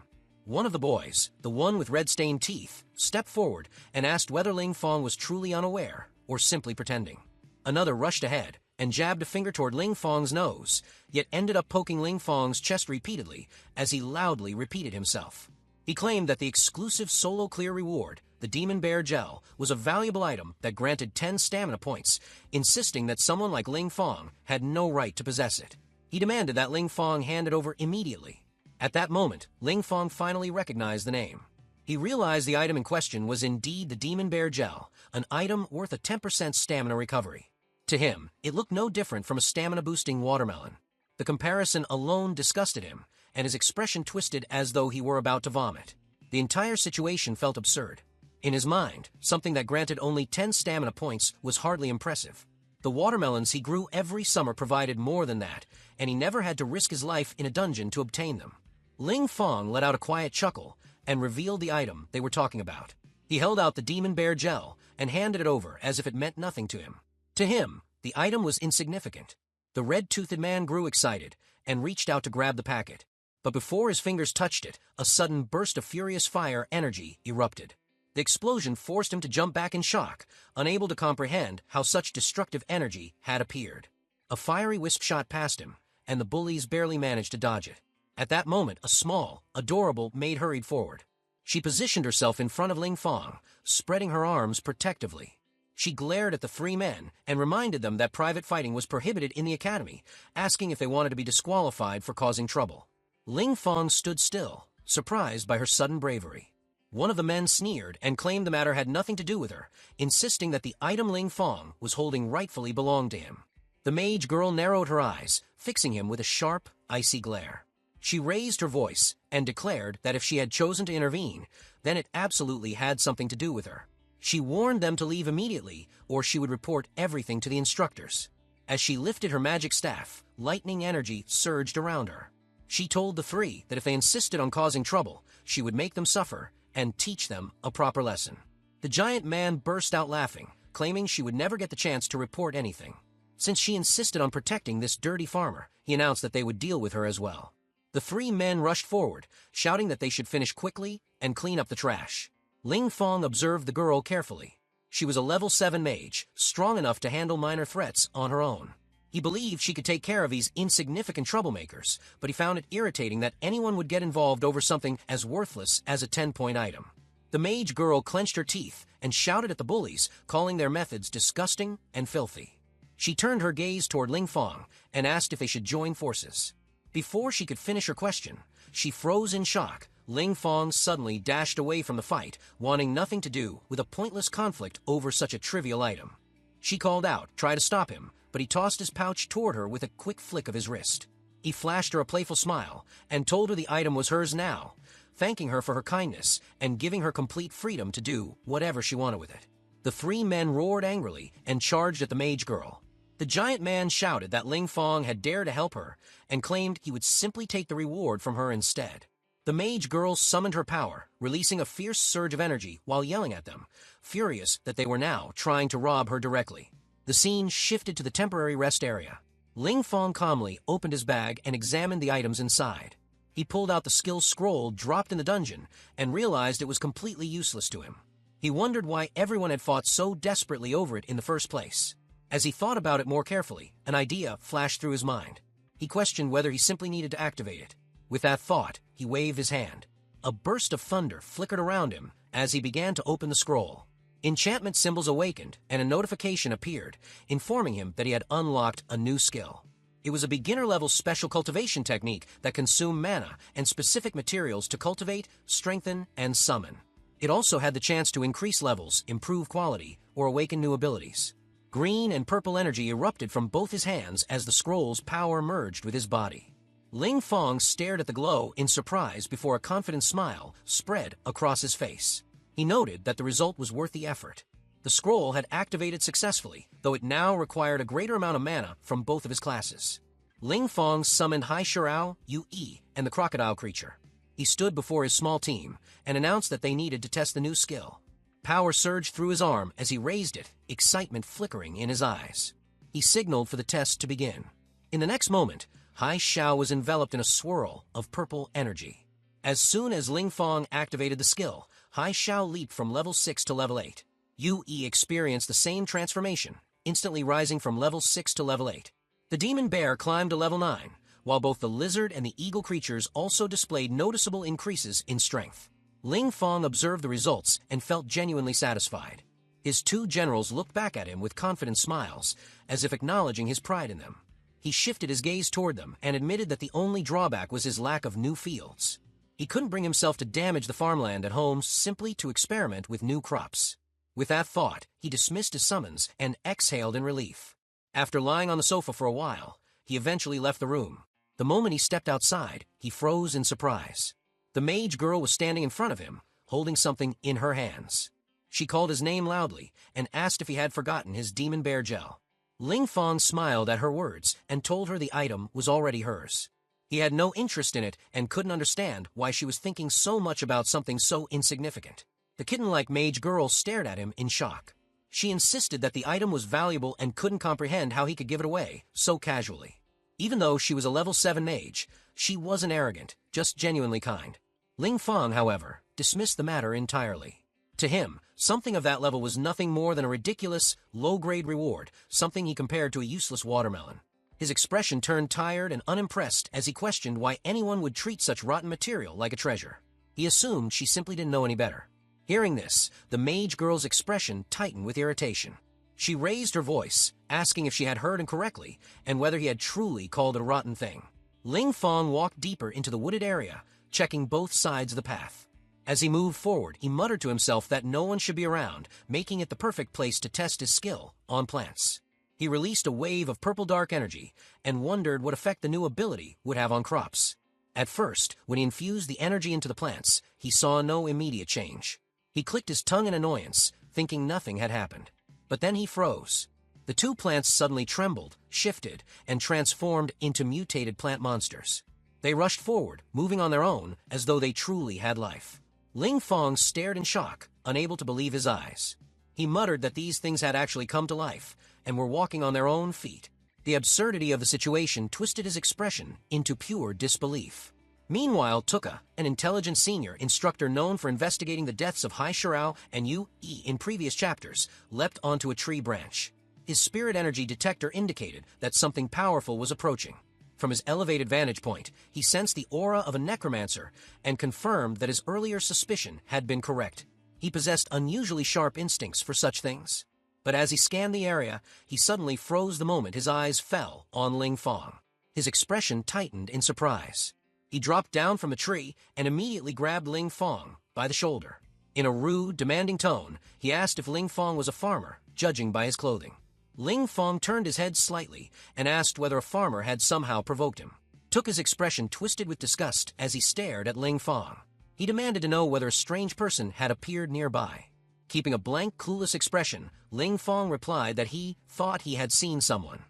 One of the boys, the one with red-stained teeth, stepped forward and asked whether Ling Fong was truly unaware or simply pretending. Another rushed ahead and jabbed a finger toward Ling Fong's nose, yet ended up poking Ling Fong's chest repeatedly as he loudly repeated himself. He claimed that the exclusive solo clear reward, the Demon Bear Gel, was a valuable item that granted 10 stamina points, insisting that someone like Ling Fong had no right to possess it. He demanded that Ling Fong hand it over immediately. At that moment, Ling Fong finally recognized the name. He realized the item in question was indeed the Demon Bear Gel, an item worth a 10% stamina recovery. To him, it looked no different from a stamina-boosting watermelon. The comparison alone disgusted him, and his expression twisted as though he were about to vomit. The entire situation felt absurd. In his mind, something that granted only 10 stamina points was hardly impressive. The watermelons he grew every summer provided more than that, and he never had to risk his life in a dungeon to obtain them. Ling Fong let out a quiet chuckle and revealed the item they were talking about. He held out the Demon Bear Gel and handed it over as if it meant nothing to him. To him, the item was insignificant. The red-toothed man grew excited and reached out to grab the packet. But before his fingers touched it, a sudden burst of furious fire energy erupted. The explosion forced him to jump back in shock, unable to comprehend how such destructive energy had appeared. A fiery wisp shot past him, and the bullies barely managed to dodge it. At that moment, a small, adorable maid hurried forward. She positioned herself in front of Ling Fong, spreading her arms protectively. She glared at the three men and reminded them that private fighting was prohibited in the academy, asking if they wanted to be disqualified for causing trouble. Ling Fong stood still, surprised by her sudden bravery. One of the men sneered and claimed the matter had nothing to do with her, insisting that the item Ling Fong was holding rightfully belonged to him. The mage girl narrowed her eyes, fixing him with a sharp, icy glare. She raised her voice and declared that if she had chosen to intervene, then it absolutely had something to do with her. She warned them to leave immediately, or she would report everything to the instructors. As she lifted her magic staff, lightning energy surged around her. She told the three that if they insisted on causing trouble, she would make them suffer and teach them a proper lesson. The giant man burst out laughing, claiming she would never get the chance to report anything. Since she insisted on protecting this dirty farmer, he announced that they would deal with her as well. The three men rushed forward, shouting that they should finish quickly and clean up the trash. Ling Fong observed the girl carefully. She was a level 7 mage, strong enough to handle minor threats on her own. He believed she could take care of these insignificant troublemakers, but he found it irritating that anyone would get involved over something as worthless as a 10-point item. The mage girl clenched her teeth and shouted at the bullies, calling their methods disgusting and filthy. She turned her gaze toward Ling Fong and asked if they should join forces. Before she could finish her question, she froze in shock. Ling Fong suddenly dashed away from the fight, wanting nothing to do with a pointless conflict over such a trivial item. She called out, trying to stop him, but he tossed his pouch toward her with a quick flick of his wrist. He flashed her a playful smile and told her the item was hers now, thanking her for her kindness and giving her complete freedom to do whatever she wanted with it. The three men roared angrily and charged at the mage girl. The giant man shouted that Ling Fong had dared to help her and claimed he would simply take the reward from her instead. The mage girl summoned her power, releasing a fierce surge of energy while yelling at them, furious that they were now trying to rob her directly. The scene shifted to the temporary rest area. Ling Fong calmly opened his bag and examined the items inside. He pulled out the skill scroll dropped in the dungeon and realized it was completely useless to him. He wondered why everyone had fought so desperately over it in the first place. As he thought about it more carefully, an idea flashed through his mind. He questioned whether he simply needed to activate it. With that thought, he waved his hand. A burst of thunder flickered around him as he began to open the scroll. Enchantment symbols awakened, and a notification appeared, informing him that he had unlocked a new skill. It was a beginner-level special cultivation technique that consumed mana and specific materials to cultivate, strengthen, and summon. It also had the chance to increase levels, improve quality, or awaken new abilities. Green and purple energy erupted from both his hands as the scroll's power merged with his body. Ling Fong stared at the glow in surprise before a confident smile spread across his face. He noted that the result was worth the effort. The scroll had activated successfully, though it now required a greater amount of mana from both of his classes. Ling Fong summoned Hai Shirao, Yu Yi, and the crocodile creature. He stood before his small team and announced that they needed to test the new skill. Power surged through his arm as he raised it, excitement flickering in his eyes. He signaled for the test to begin. In the next moment, Hai Shao was enveloped in a swirl of purple energy. As soon as Ling Fong activated the skill, Hai Xiao leaped from level 6 to level 8. Yu Yi experienced the same transformation, instantly rising from level 6 to level 8. The demon bear climbed to level 9, while both the lizard and the eagle creatures also displayed noticeable increases in strength. Ling Fong observed the results and felt genuinely satisfied. His two generals looked back at him with confident smiles, as if acknowledging his pride in them. He shifted his gaze toward them and admitted that the only drawback was his lack of new fields. He couldn't bring himself to damage the farmland at home simply to experiment with new crops. With that thought, he dismissed his summons and exhaled in relief. After lying on the sofa for a while, he eventually left the room. The moment he stepped outside, he froze in surprise. The mage girl was standing in front of him, holding something in her hands. She called his name loudly and asked if he had forgotten his demon bear gel. Ling Fong smiled at her words and told her the item was already hers. He had no interest in it and couldn't understand why she was thinking so much about something so insignificant. The kitten-like mage girl stared at him in shock. She insisted that the item was valuable and couldn't comprehend how he could give it away so casually. Even though she was a level 7 mage, she wasn't arrogant, just genuinely kind. Ling Fong, however, dismissed the matter entirely. To him, something of that level was nothing more than a ridiculous, low-grade reward, something he compared to a useless watermelon. His expression turned tired and unimpressed as he questioned why anyone would treat such rotten material like a treasure. He assumed she simply didn't know any better. Hearing this, the mage girl's expression tightened with irritation. She raised her voice, asking if she had heard him correctly and whether he had truly called it a rotten thing. Ling Fong walked deeper into the wooded area, checking both sides of the path. As he moved forward, he muttered to himself that no one should be around, making it the perfect place to test his skill on plants. He released a wave of purple dark energy and wondered what effect the new ability would have on crops. At first, when he infused the energy into the plants, he saw no immediate change. He clicked his tongue in annoyance, thinking nothing had happened. But then he froze. The two plants suddenly trembled, shifted, and transformed into mutated plant monsters. They rushed forward, moving on their own, as though they truly had life. Ling Fong stared in shock, unable to believe his eyes. He muttered that these things had actually come to life, and were walking on their own feet. The absurdity of the situation twisted his expression into pure disbelief. Meanwhile, Tuka, an intelligent senior instructor known for investigating the deaths of Hai Shirao and Yu Yi in previous chapters, leapt onto a tree branch. His spirit energy detector indicated that something powerful was approaching. From his elevated vantage point, he sensed the aura of a necromancer and confirmed that his earlier suspicion had been correct. He possessed unusually sharp instincts for such things. But as he scanned the area, he suddenly froze the moment his eyes fell on Ling Fong. His expression tightened in surprise. He dropped down from the tree and immediately grabbed Ling Fong by the shoulder. In a rude, demanding tone, he asked if Ling Fong was a farmer, judging by his clothing. Ling Fong turned his head slightly and asked whether a farmer had somehow provoked him. Tuka's expression twisted with disgust as he stared at Ling Fong. He demanded to know whether a strange person had appeared nearby. Keeping a blank, clueless expression, Ling Fong replied that he thought he had seen someone.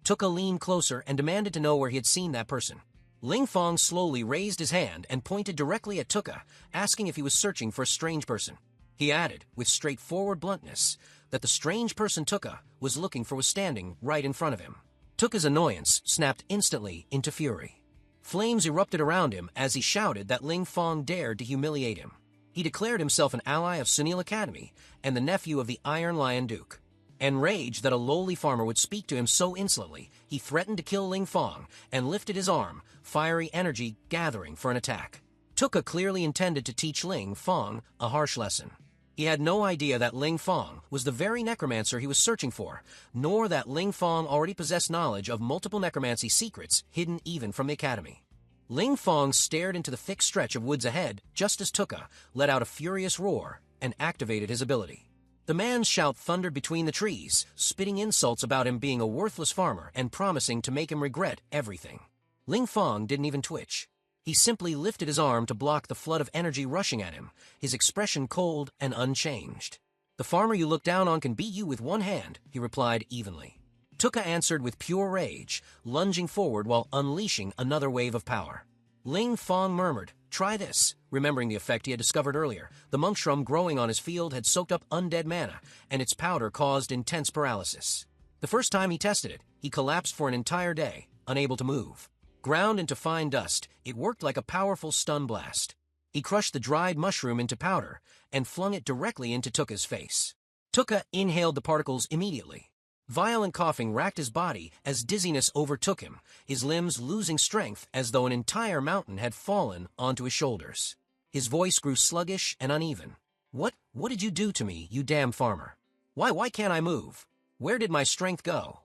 Tuka leaned closer and demanded to know where he had seen that person. Ling Fong slowly raised his hand and pointed directly at Tuka, asking if he was searching for a strange person. He added, with straightforward bluntness, that the strange person Tuka was looking for was standing right in front of him. Tuka's annoyance snapped instantly into fury. Flames erupted around him as he shouted that Ling Fong dared to humiliate him. He declared himself an ally of Sunil Academy and the nephew of the Iron Lion Duke. Enraged that a lowly farmer would speak to him so insolently, he threatened to kill Ling Fong and lifted his arm, fiery energy gathering for an attack. Tuka clearly intended to teach Ling Fong a harsh lesson. He had no idea that Ling Fong was the very necromancer he was searching for, nor that Ling Fong already possessed knowledge of multiple necromancy secrets hidden even from the academy. Ling Fong stared into the thick stretch of woods ahead just as Tuka let out a furious roar and activated his ability. The man's shout thundered between the trees, spitting insults about him being a worthless farmer and promising to make him regret everything. Ling Fong didn't even twitch. He simply lifted his arm to block the flood of energy rushing at him, his expression cold and unchanged. "The farmer you look down on can beat you with one hand," he replied evenly. Tuka answered with pure rage, lunging forward while unleashing another wave of power. Ling Fong murmured, "Try this," remembering the effect he had discovered earlier. The monk shroom growing on his field had soaked up undead mana, and its powder caused intense paralysis. The first time he tested it, he collapsed for an entire day, unable to move. Ground into fine dust, it worked like a powerful stun blast. He crushed the dried mushroom into powder and flung it directly into Tuka's face. Tuka inhaled the particles immediately. Violent coughing racked his body as dizziness overtook him, his limbs losing strength as though an entire mountain had fallen onto his shoulders. His voice grew sluggish and uneven. What did you do to me, you damn farmer? Why can't I move? Where did my strength go?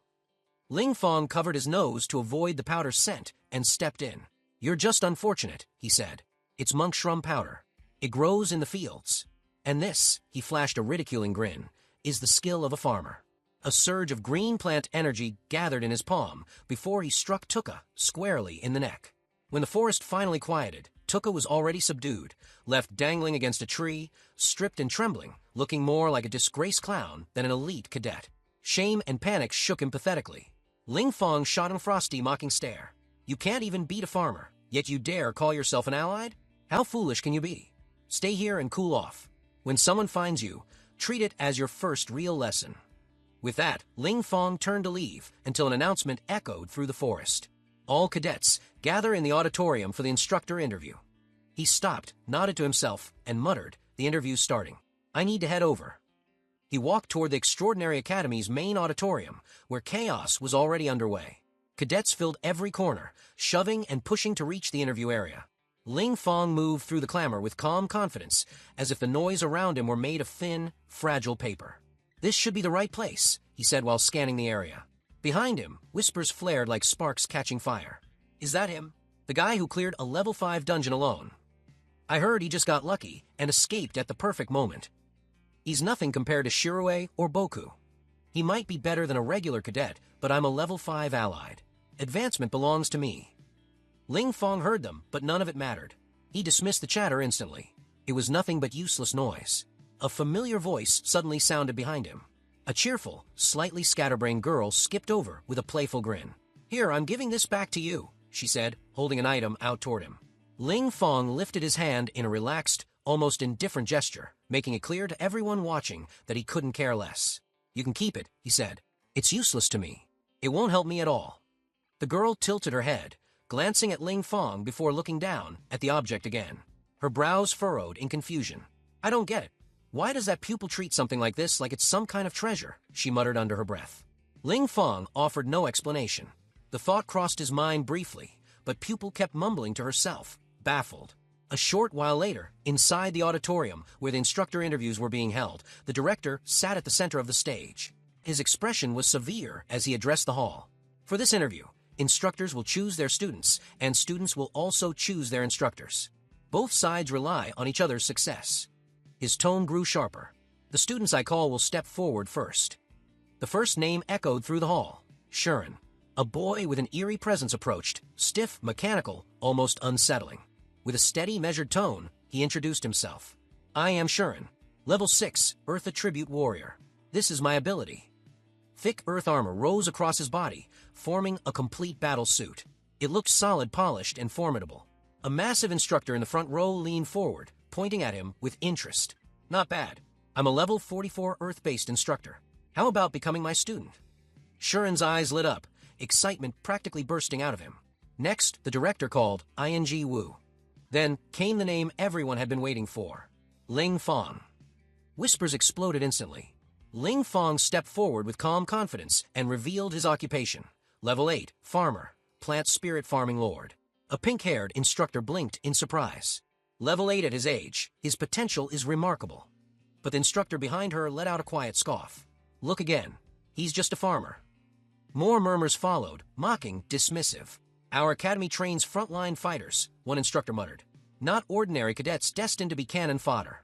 Ling Fong covered his nose to avoid the powder's scent and stepped in. You're just unfortunate, he said. It's monk shrum powder. It grows in the fields. And this, he flashed a ridiculing grin, is the skill of a farmer. A surge of green plant energy gathered in his palm before he struck Tuka squarely in the neck. When the forest finally quieted, Tuka was already subdued, left dangling against a tree, stripped and trembling, looking more like a disgraced clown than an elite cadet. Shame and panic shook him pathetically. Ling Fong shot him a frosty, mocking stare. You can't even beat a farmer, yet you dare call yourself an allied? How foolish can you be? Stay here and cool off. When someone finds you, treat it as your first real lesson. With that, Ling Fong turned to leave until an announcement echoed through the forest. All cadets, gather in the auditorium for the instructor interview. He stopped, nodded to himself, and muttered, the interview's starting. I need to head over. He walked toward the Extraordinary Academy's main auditorium, where chaos was already underway. Cadets filled every corner, shoving and pushing to reach the interview area. Ling Fong moved through the clamor with calm confidence, as if the noise around him were made of thin, fragile paper. This should be the right place, he said while scanning the area. Behind him, whispers flared like sparks catching fire. Is that him? The guy who cleared a level 5 dungeon alone. I heard he just got lucky and escaped at the perfect moment. He's nothing compared to Shirue or Boku. He might be better than a regular cadet, but I'm a level 5 allied. Advancement belongs to me. Ling Fong heard them, but none of it mattered. He dismissed the chatter instantly. It was nothing but useless noise. A familiar voice suddenly sounded behind him. A cheerful, slightly scatterbrained girl skipped over with a playful grin. Here, I'm giving this back to you, she said, holding an item out toward him. Ling Fong lifted his hand in a relaxed, almost indifferent gesture, making it clear to everyone watching that he couldn't care less. You can keep it, he said. It's useless to me. It won't help me at all. The girl tilted her head, glancing at Ling Fong before looking down at the object again. Her brows furrowed in confusion. I don't get it. Why does that pupil treat something like this like it's some kind of treasure? She muttered under her breath. Ling Fong offered no explanation. The thought crossed his mind briefly, but pupil kept mumbling to herself, baffled. A short while later, inside the auditorium where the instructor interviews were being held, the director sat at the center of the stage. His expression was severe as he addressed the hall. For this interview, instructors will choose their students, and students will also choose their instructors. Both sides rely on each other's success. His tone grew sharper. The students I call will step forward first. The first name echoed through the hall. Shuren. A boy with an eerie presence approached, stiff, mechanical, almost unsettling. With a steady, measured tone, he introduced himself. I am Shuren, level 6, Earth Attribute Warrior. This is my ability. Thick earth armor rose across his body, forming a complete battle suit. It looked solid, polished, and formidable. A massive instructor in the front row leaned forward, pointing at him with interest. Not bad. I'm a level 44 Earth-based instructor. How about becoming my student? Shuren's eyes lit up, excitement practically bursting out of him. Next, the director called Ing Wu. Then came the name everyone had been waiting for. Ling Fong. Whispers exploded instantly. Ling Fong stepped forward with calm confidence and revealed his occupation. Level 8, Farmer, Plant Spirit Farming Lord. A pink-haired instructor blinked in surprise. Level 8 at his age, his potential is remarkable. But the instructor behind her let out a quiet scoff. Look again. He's just a farmer. More murmurs followed, mocking, dismissive. Our academy trains frontline fighters, one instructor muttered. Not ordinary cadets destined to be cannon fodder.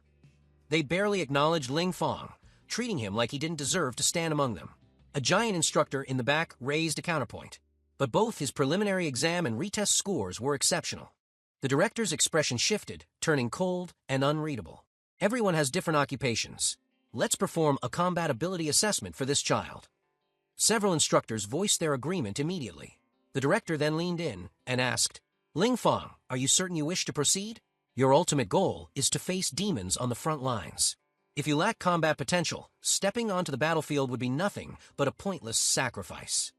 They barely acknowledged Ling Fong, treating him like he didn't deserve to stand among them. A giant instructor in the back raised a counterpoint. But both his preliminary exam and retest scores were exceptional. The director's expression shifted, turning cold and unreadable. Everyone has different occupations. Let's perform a combat ability assessment for this child. Several instructors voiced their agreement immediately. The director then leaned in and asked, Ling Fong, are you certain you wish to proceed? Your ultimate goal is to face demons on the front lines. If you lack combat potential, stepping onto the battlefield would be nothing but a pointless sacrifice.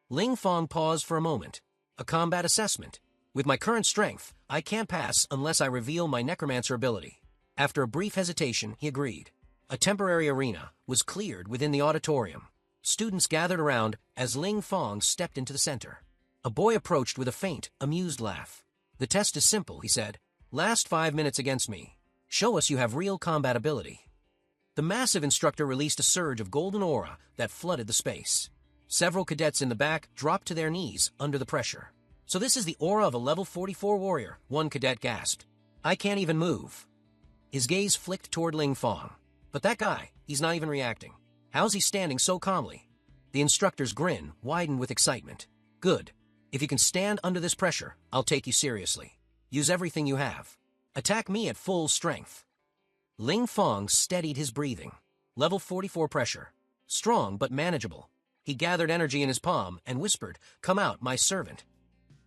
Ling Fong paused for a moment. a combat assessment. With my current strength, I can't pass unless I reveal my Necromancer ability. After a brief hesitation, he agreed. A temporary arena was cleared within the auditorium. Students gathered around as Ling Fong stepped into the center. A boy approached with a faint, amused laugh. "The test is simple," he said. "Last 5 minutes against me. Show us you have real combat ability." The massive instructor released a surge of golden aura that flooded the space. Several cadets in the back dropped to their knees under the pressure. "So this is the aura of a level 44 warrior," one cadet gasped. "I can't even move." His gaze flicked toward Ling Fong. "But that guy, he's not even reacting. How's he standing so calmly?" The instructor's grin widened with excitement. "Good. If you can stand under this pressure, I'll take you seriously. Use everything you have. Attack me at full strength." Ling Fong steadied his breathing. Level 44 pressure. Strong but manageable. He gathered energy in his palm and whispered, "Come out, my servant."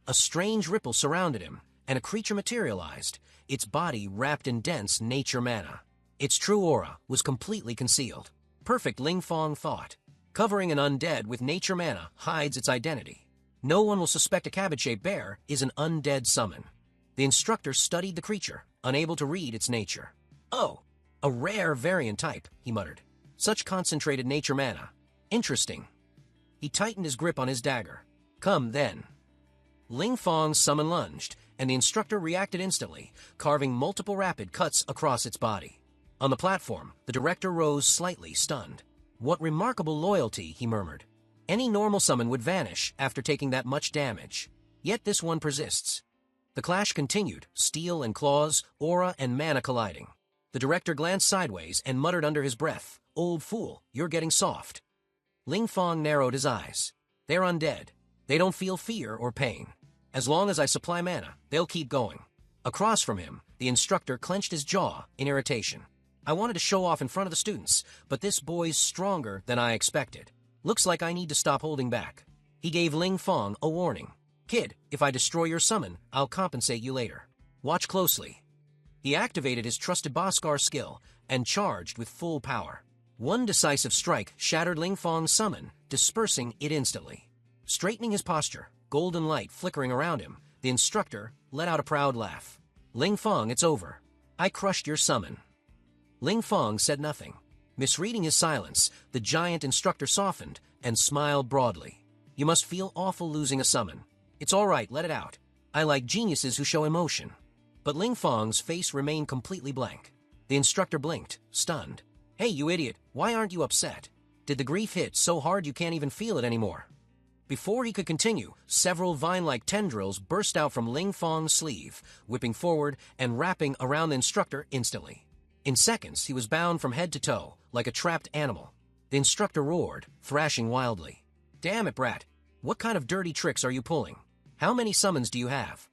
A strange ripple surrounded him, and a creature materialized, its body wrapped in dense nature mana. Its true aura was completely concealed. Perfect, Ling Fong thought. Covering an undead with nature mana hides its identity. No one will suspect a cabbage-shaped bear is an undead summon. The instructor studied the creature, unable to read its nature. "Oh, a rare variant type," he muttered. "Such concentrated nature mana. Interesting." He tightened his grip on his dagger. "Come, then." Ling Fong's summon lunged, and the instructor reacted instantly, carving multiple rapid cuts across its body. On the platform, the director rose slightly, stunned. "What remarkable loyalty," he murmured. "Any normal summon would vanish after taking that much damage. Yet this one persists." The clash continued, steel and claws, aura and mana colliding. The director glanced sideways and muttered under his breath, "Old fool, you're getting soft." Ling Fong narrowed his eyes. "They're undead. They don't feel fear or pain. As long as I supply mana, they'll keep going." Across from him, the instructor clenched his jaw in irritation. "I wanted to show off in front of the students, but this boy's stronger than I expected. Looks like I need to stop holding back." He gave Ling Fong a warning. "Kid, if I destroy your summon, I'll compensate you later. Watch closely." He activated his trusted Bhaskar skill and charged with full power. One decisive strike shattered Ling Fong's summon, dispersing it instantly. Straightening his posture, golden light flickering around him, the instructor let out a proud laugh. "Ling Fong, it's over. I crushed your summon." Ling Fong said nothing. Misreading his silence, the giant instructor softened and smiled broadly. "You must feel awful losing a summon. It's all right, let it out. I like geniuses who show emotion." But Ling Fong's face remained completely blank. The instructor blinked, stunned. "Hey, you idiot, why aren't you upset? Did the grief hit so hard you can't even feel it anymore?" Before he could continue, several vine-like tendrils burst out from Ling Fong's sleeve, whipping forward and wrapping around the instructor instantly. In seconds, he was bound from head to toe, like a trapped animal. The instructor roared, thrashing wildly. "Damn it, brat! What kind of dirty tricks are you pulling? How many summons do you have?"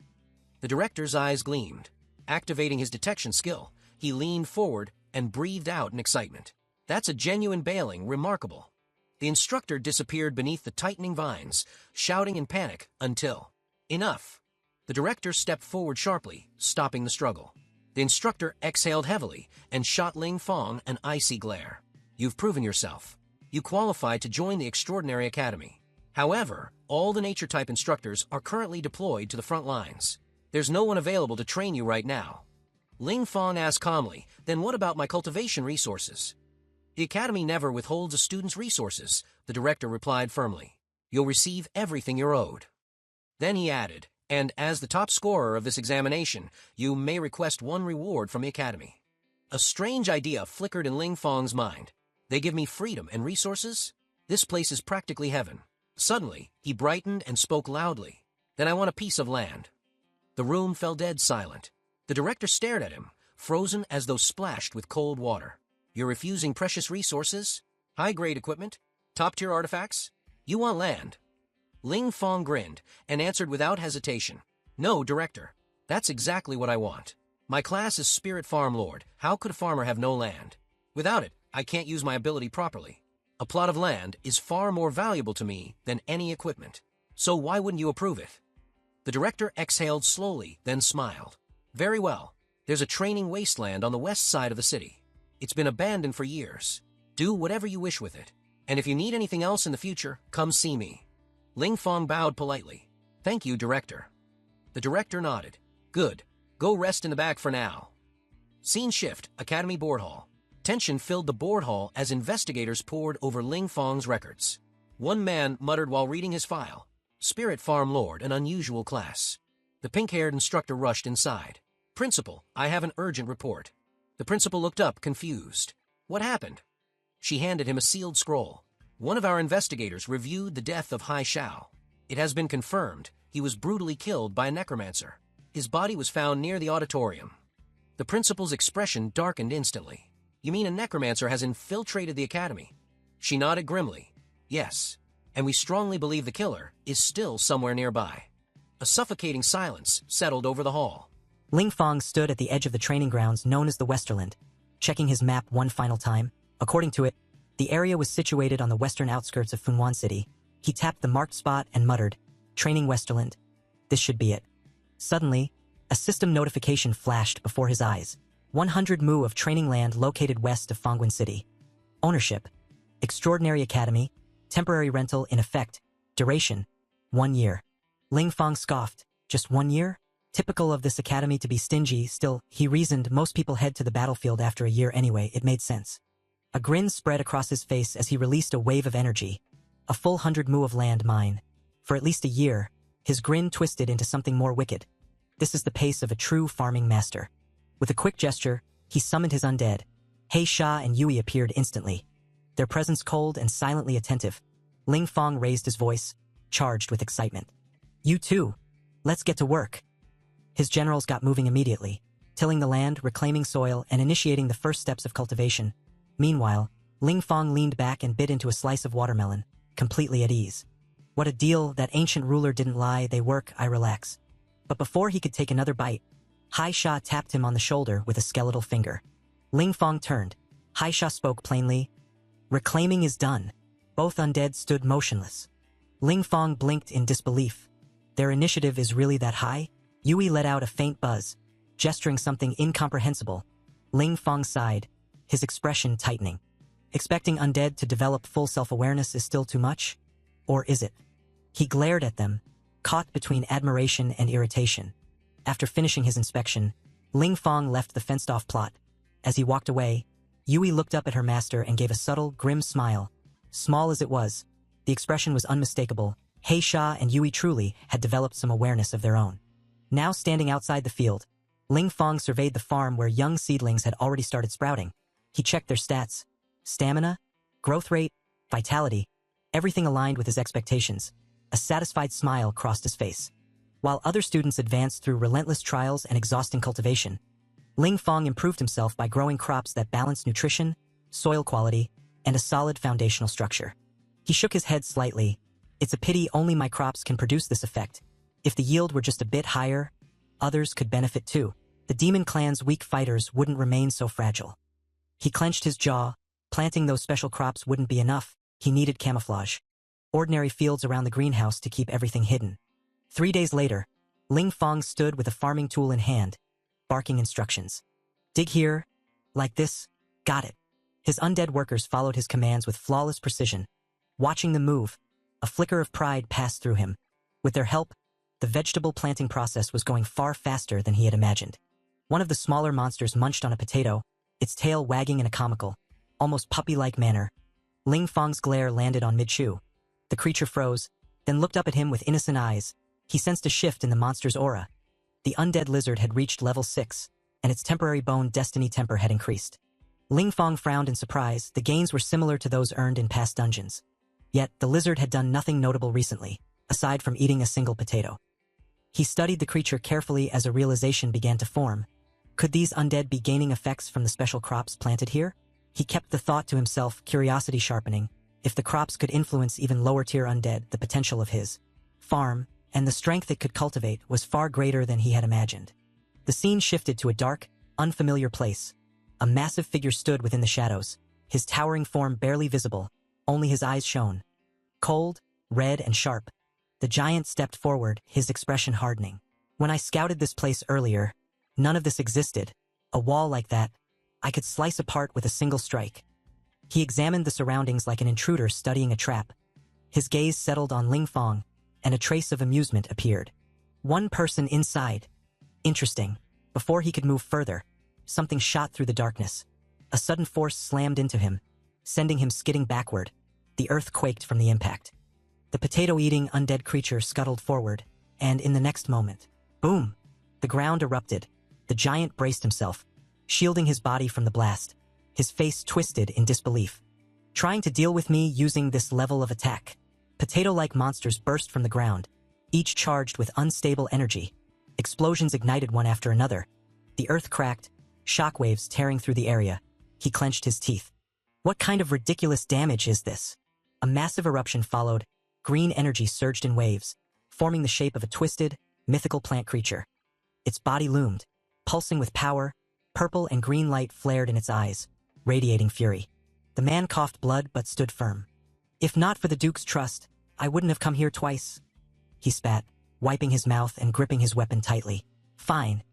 The director's eyes gleamed. Activating his detection skill, he leaned forward and breathed out in excitement. "That's a genuine bailing, remarkable." The instructor disappeared beneath the tightening vines, shouting in panic until... Enough! The director stepped forward sharply, stopping the struggle. The instructor exhaled heavily and shot Ling Fong an icy glare. "You've proven yourself. You qualify to join the Extraordinary Academy. However, all the nature-type instructors are currently deployed to the front lines. There's no one available to train you right now." Ling Fong asked calmly, "Then what about my cultivation resources?" "The Academy never withholds a student's resources," the director replied firmly. "You'll receive everything you're owed." Then he added, "And as the top scorer of this examination, you may request one reward from the Academy." A strange idea flickered in Ling Fong's mind. "They give me freedom and resources? This place is practically heaven." Suddenly, he brightened and spoke loudly. "Then I want a piece of land." The room fell dead silent. The director stared at him, frozen as though splashed with cold water. "You're refusing precious resources? High-grade equipment? Top-tier artifacts? You want land?" Ling Fong grinned and answered without hesitation. "No, director. That's exactly what I want. My class is Spirit Farm Lord. How could a farmer have no land? Without it, I can't use my ability properly. A plot of land is far more valuable to me than any equipment. So why wouldn't you approve it?" The director exhaled slowly, then smiled. "Very well. There's a training wasteland on the west side of the city. It's been abandoned for years. Do whatever you wish with it. And if you need anything else in the future, come see me." Ling Fong bowed politely. Thank you, Director. The director nodded. Good. Go rest in the back for now. Scene shift, Academy Board Hall. Tension filled the board hall as investigators pored over Ling Fong's records. One man muttered while reading his file. Spirit Farm Lord, an unusual class. The pink-haired instructor rushed inside. Principal, I have an urgent report. The principal looked up, confused. What happened? She handed him a sealed scroll. One of our investigators reviewed the death of Hai Shao. It has been confirmed he was brutally killed by a necromancer. His body was found near the auditorium. The principal's expression darkened instantly. You mean a necromancer has infiltrated the academy? She nodded grimly. Yes, and we strongly believe the killer is still somewhere nearby. A suffocating silence settled over the hall. Ling Fong stood at the edge of the training grounds known as the Westerland, checking his map one final time. According to it, the area was situated on the western outskirts of Funwan City. He tapped the marked spot and muttered, "Training Westerland. This should be it." Suddenly, a system notification flashed before his eyes. 100 mu of training land located west of Fongwan City. Ownership: Extraordinary Academy. Temporary rental in effect. Duration: 1 year. Ling Fong scoffed. Just 1 year? Typical of this academy to be stingy. Still, he reasoned most people head to the battlefield after a year anyway. It made sense. A grin spread across his face as he released a wave of energy. A full 100 mu of land mine. For at least a year, his grin twisted into something more wicked. This is the pace of a true farming master. With a quick gesture, he summoned his undead. Hei Sha and Yui appeared instantly, their presence cold and silently attentive. Ling Fong raised his voice, charged with excitement. "You too. Let's get to work." His generals got moving immediately, tilling the land, reclaiming soil, and initiating the first steps of cultivation. Meanwhile, Ling Fong leaned back and bit into a slice of watermelon, completely at ease. What a deal, that ancient ruler didn't lie. They work, I relax. But before he could take another bite, Hai Sha tapped him on the shoulder with a skeletal finger. Ling Fong turned. Hai Sha spoke plainly. "Reclaiming is done." Both undead stood motionless. Ling Fong blinked in disbelief. Their initiative is really that high? Yui let out a faint buzz, gesturing something incomprehensible. Ling Fong sighed, his expression tightening. Expecting undead to develop full self-awareness is still too much? Or is it? He glared at them, caught between admiration and irritation. After finishing his inspection, Ling Fong left the fenced-off plot. As he walked away, Yui looked up at her master and gave a subtle, grim smile. Small as it was, the expression was unmistakable. Hei Sha and Yui truly had developed some awareness of their own. Now standing outside the field, Ling Fong surveyed the farm where young seedlings had already started sprouting. He checked their stats. Stamina, growth rate, vitality, everything aligned with his expectations. A satisfied smile crossed his face. While other students advanced through relentless trials and exhausting cultivation, Ling Fong improved himself by growing crops that balanced nutrition, soil quality, and a solid foundational structure. He shook his head slightly. It's a pity only my crops can produce this effect. If the yield were just a bit higher, others could benefit too. The demon clan's weak fighters wouldn't remain so fragile. He clenched his jaw. Planting those special crops wouldn't be enough. He needed camouflage. Ordinary fields around the greenhouse to keep everything hidden. 3 days later, Ling Fong stood with a farming tool in hand, barking instructions. Dig here, like this, got it. His undead workers followed his commands with flawless precision. Watching them move, a flicker of pride passed through him. With their help, the vegetable planting process was going far faster than he had imagined. One of the smaller monsters munched on a potato, its tail wagging in a comical, almost puppy-like manner. Ling Fong's glare landed on mid-chew. The creature froze, then looked up at him with innocent eyes. He sensed a shift in the monster's aura. The undead lizard had reached level 6, and its temporary bone destiny temper had increased. Ling Fong frowned in surprise. The gains were similar to those earned in past dungeons. Yet, the lizard had done nothing notable recently, aside from eating a single potato. He studied the creature carefully as a realization began to form. Could these undead be gaining effects from the special crops planted here? He kept the thought to himself, curiosity sharpening. If the crops could influence even lower-tier undead, the potential of his farm and the strength it could cultivate was far greater than he had imagined. The scene shifted to a dark, unfamiliar place. A massive figure stood within the shadows, his towering form barely visible, only his eyes shone. Cold, red, and sharp, the giant stepped forward, his expression hardening. When I scouted this place earlier, none of this existed. A wall like that, I could slice apart with a single strike. He examined the surroundings like an intruder studying a trap. His gaze settled on Ling Fong, and a trace of amusement appeared. One person inside. Interesting. Before he could move further, something shot through the darkness. A sudden force slammed into him, sending him skidding backward. The earth quaked from the impact. The potato-eating undead creature scuttled forward, and in the next moment, boom! The ground erupted. The giant braced himself, shielding his body from the blast, his face twisted in disbelief. Trying to deal with me using this level of attack? Potato-like monsters burst from the ground, each charged with unstable energy. Explosions ignited one after another. The earth cracked, shockwaves tearing through the area. He clenched his teeth. What kind of ridiculous damage is this? A massive eruption followed. Green energy surged in waves, forming the shape of a twisted, mythical plant creature. Its body loomed, pulsing with power. Purple and green light flared in its eyes, radiating fury. The man coughed blood but stood firm. If not for the Duke's trust, I wouldn't have come here twice. He spat, wiping his mouth and gripping his weapon tightly. Fine.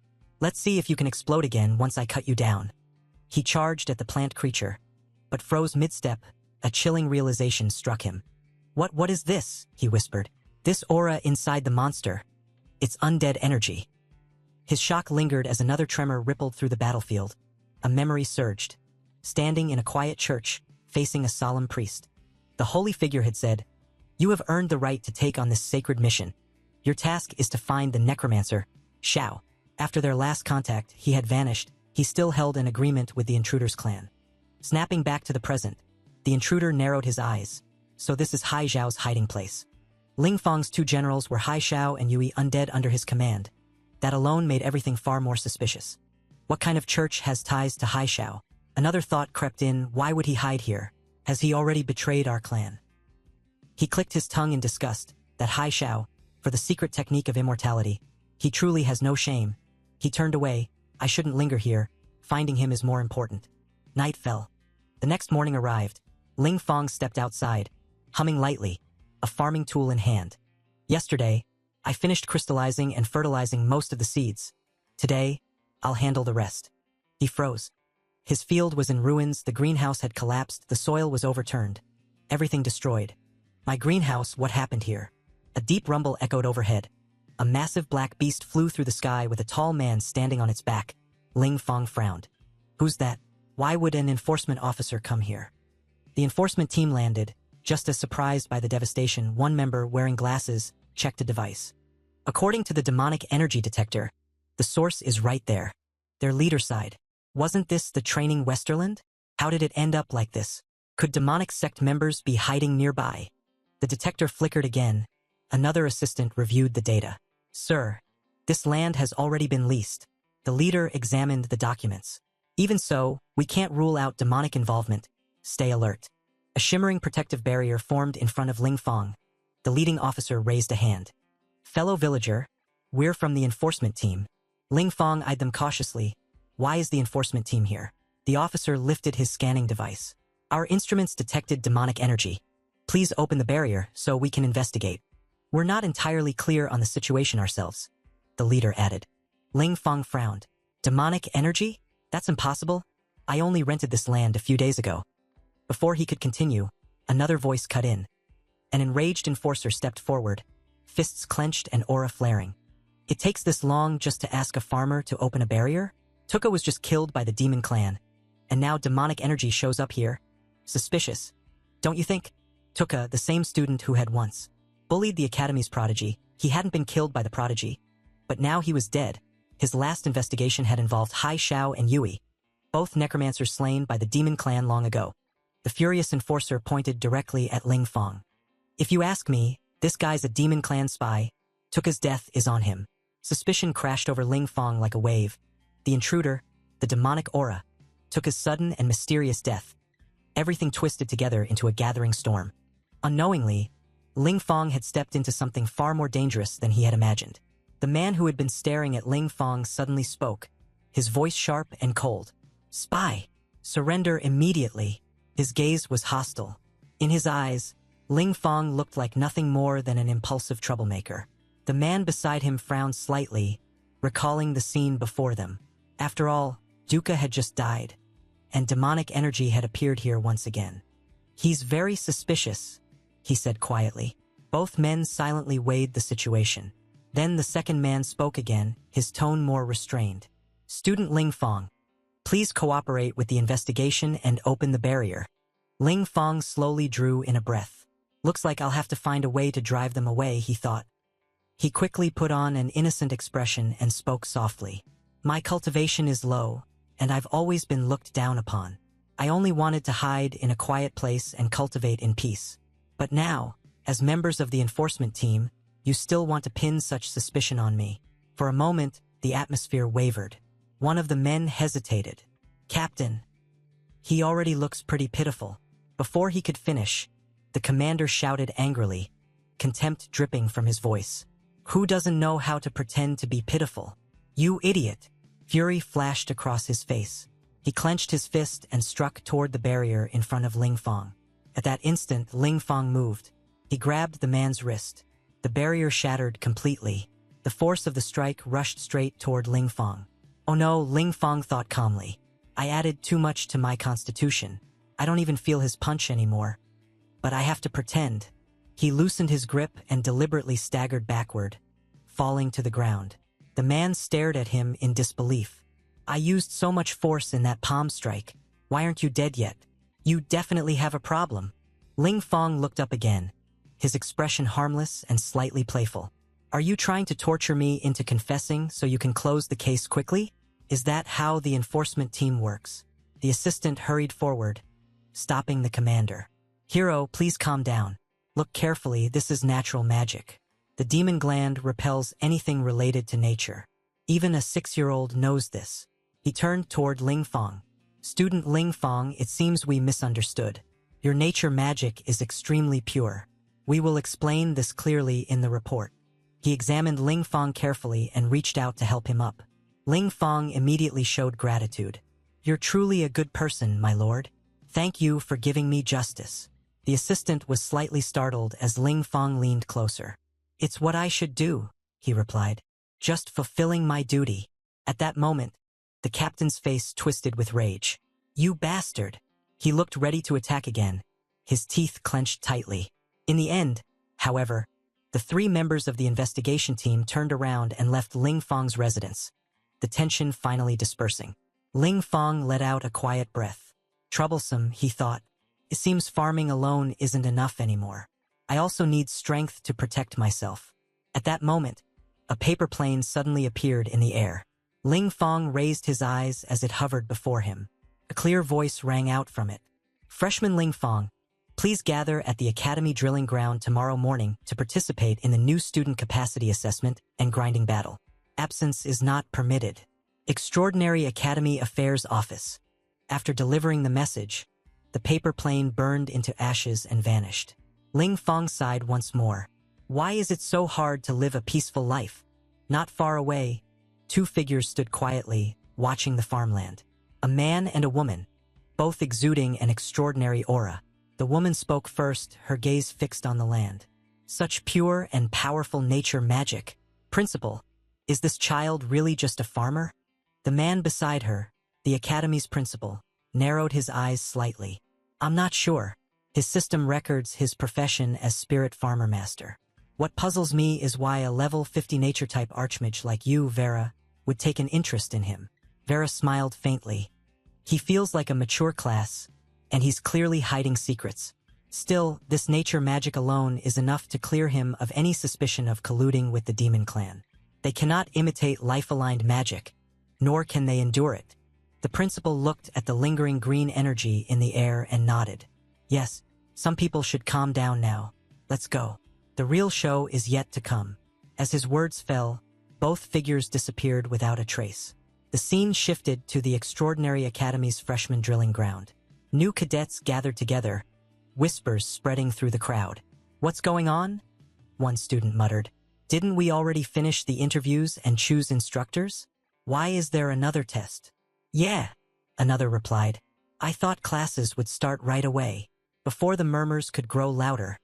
Let's see if you can explode again once I cut you down. He charged at the plant creature, but froze mid-step. A chilling realization struck him. What is this? He whispered. This aura inside the monster. It's undead energy. His shock lingered as another tremor rippled through the battlefield. A memory surged. Standing in a quiet church, facing a solemn priest. The holy figure had said, "You have earned the right to take on this sacred mission. Your task is to find the Necromancer, Shao." After their last contact, he had vanished. He still held an agreement with the intruder's clan. Snapping back to the present, the intruder narrowed his eyes. So this is Hai Zhao's hiding place. Ling Fong's two generals were Hai Shao and Yui, undead under his command. That alone made everything far more suspicious. What kind of church has ties to Hai Shao? Another thought crept in. Why would he hide here? Has he already betrayed our clan? He clicked his tongue in disgust. That Hai Shao, for the secret technique of immortality. He truly has no shame. He turned away. I shouldn't linger here. Finding him is more important. Night fell. The next morning arrived. Ling Fong stepped outside, humming lightly, a farming tool in hand. Yesterday, I finished crystallizing and fertilizing most of the seeds. Today, I'll handle the rest. He froze. His field was in ruins, the greenhouse had collapsed, the soil was overturned. Everything destroyed. My greenhouse, what happened here? A deep rumble echoed overhead. A massive black beast flew through the sky with a tall man standing on its back. Ling Fong frowned. Who's that? Why would an enforcement officer come here? The enforcement team landed. Just as surprised by the devastation, one member wearing glasses checked a device. According to the demonic energy detector, the source is right there. Their leader sighed. Wasn't this the training Westerland? How did it end up like this? Could demonic sect members be hiding nearby? The detector flickered again. Another assistant reviewed the data. Sir, this land has already been leased. The leader examined the documents. Even so, we can't rule out demonic involvement. Stay alert. A shimmering protective barrier formed in front of Ling Fong. The leading officer raised a hand. Fellow villager, we're from the enforcement team. Ling Fong eyed them cautiously. Why is the enforcement team here? The officer lifted his scanning device. Our instruments detected demonic energy. Please open the barrier so we can investigate. We're not entirely clear on the situation ourselves, the leader added. Ling Fong frowned. Demonic energy? That's impossible. I only rented this land a few days ago. Before he could continue, another voice cut in. An enraged enforcer stepped forward, fists clenched and aura flaring. It takes this long just to ask a farmer to open a barrier? Tuka was just killed by the demon clan, and now demonic energy shows up here. Suspicious, don't you think? Tuka, the same student who had once bullied the academy's prodigy, he hadn't been killed by the prodigy, but now he was dead. His last investigation had involved Hai Shao and Yui, both necromancers slain by the demon clan long ago. The furious enforcer pointed directly at Ling Fong. If you ask me, this guy's a demon clan spy. Tuka's death is on him. Suspicion crashed over Ling Fong like a wave. The intruder, the demonic aura, Tuka's sudden and mysterious death. Everything twisted together into a gathering storm. Unknowingly, Ling Fong had stepped into something far more dangerous than he had imagined. The man who had been staring at Ling Fong suddenly spoke, his voice sharp and cold. Spy! Surrender immediately! His gaze was hostile. In his eyes, Ling Fong looked like nothing more than an impulsive troublemaker. The man beside him frowned slightly, recalling the scene before them. After all, Duca had just died, and demonic energy had appeared here once again. He's very suspicious, he said quietly. Both men silently weighed the situation. Then the second man spoke again, his tone more restrained. "Student Ling Fong, please cooperate with the investigation and open the barrier." Ling Fong slowly drew in a breath. "Looks like I'll have to find a way to drive them away," he thought. He quickly put on an innocent expression and spoke softly. "My cultivation is low, and I've always been looked down upon. I only wanted to hide in a quiet place and cultivate in peace. But now, as members of the enforcement team, you still want to pin such suspicion on me." For a moment, the atmosphere wavered. One of the men hesitated. "Captain." "He already looks pretty pitiful." Before he could finish, the commander shouted angrily, contempt dripping from his voice. "Who doesn't know how to pretend to be pitiful? You idiot!" Fury flashed across his face. He clenched his fist and struck toward the barrier in front of Ling Fong. At that instant, Ling Fong moved. He grabbed the man's wrist. The barrier shattered completely. The force of the strike rushed straight toward Ling Fong. "Oh no," Ling Fong thought calmly. "I added too much to my constitution. I don't even feel his punch anymore. But I have to pretend." He loosened his grip and deliberately staggered backward, falling to the ground. The man stared at him in disbelief. "I used so much force in that palm strike. Why aren't you dead yet? You definitely have a problem." Ling Fong looked up again, his expression harmless and slightly playful. "Are you trying to torture me into confessing so you can close the case quickly? Is that how the enforcement team works?" The assistant hurried forward, stopping the commander. "Hero, please calm down. Look carefully, this is natural magic. The demon gland repels anything related to nature. Even a 6-year-old knows this." He turned toward Ling Fong. "Student Ling Fong, it seems we misunderstood. Your nature magic is extremely pure. We will explain this clearly in the report." He examined Ling Fong carefully and reached out to help him up. Ling Fong immediately showed gratitude. "You're truly a good person, my lord. Thank you for giving me justice." The assistant was slightly startled as Ling Fong leaned closer. "It's what I should do," he replied. "Just fulfilling my duty." At that moment, the captain's face twisted with rage. "You bastard!" He looked ready to attack again, his teeth clenched tightly. In the end, however, the 3 members of the investigation team turned around and left Ling Fong's residence, the tension finally dispersing. Ling Fong let out a quiet breath. Troublesome, he thought. It seems farming alone isn't enough anymore. I also need strength to protect myself. At that moment, a paper plane suddenly appeared in the air. Ling Fong raised his eyes as it hovered before him. A clear voice rang out from it. "Freshman Ling Fong, please gather at the Academy drilling ground tomorrow morning to participate in the new student capacity assessment and grinding battle. Absence is not permitted. Extraordinary Academy Affairs Office." After delivering the message, the paper plane burned into ashes and vanished. Ling Fong sighed once more. Why is it so hard to live a peaceful life? Not far away, 2 figures stood quietly, watching the farmland. A man and a woman, both exuding an extraordinary aura. The woman spoke first, her gaze fixed on the land. "Such pure and powerful nature magic. Principal, is this child really just a farmer?" The man beside her, the Academy's principal, narrowed his eyes slightly. "I'm not sure. His system records his profession as Spirit Farmer Master. What puzzles me is why a level 50 nature-type archmage like you, Vera, would take an interest in him." Vera smiled faintly. "He feels like a mature class, and he's clearly hiding secrets. Still, this nature magic alone is enough to clear him of any suspicion of colluding with the demon clan. They cannot imitate life-aligned magic, nor can they endure it." The principal looked at the lingering green energy in the air and nodded. "Yes, some people should calm down now. Let's go. The real show is yet to come." As his words fell, both figures disappeared without a trace. The scene shifted to the Extraordinary Academy's freshman drilling ground. New cadets gathered together, whispers spreading through the crowd. "What's going on?" one student muttered. "Didn't we already finish the interviews and choose instructors? Why is there another test?" "Yeah," another replied. "I thought classes would start right away." Before the murmurs could grow louder,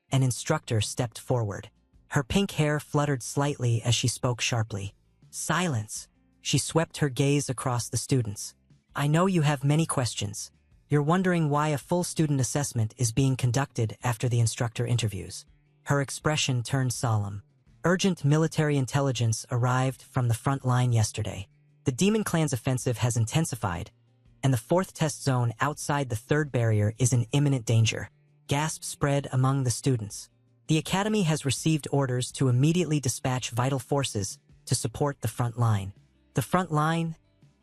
an instructor stepped forward. Her pink hair fluttered slightly as she spoke sharply. "Silence." She swept her gaze across the students. "I know you have many questions. You're wondering why a full student assessment is being conducted after the instructor interviews." Her expression turned solemn. Urgent military intelligence arrived from the front line yesterday. The Demon Clan's offensive has intensified, and the fourth test zone outside the third barrier is in imminent danger. Gasps spread among the students. The Academy has received orders to immediately dispatch vital forces to support the front line. The front line?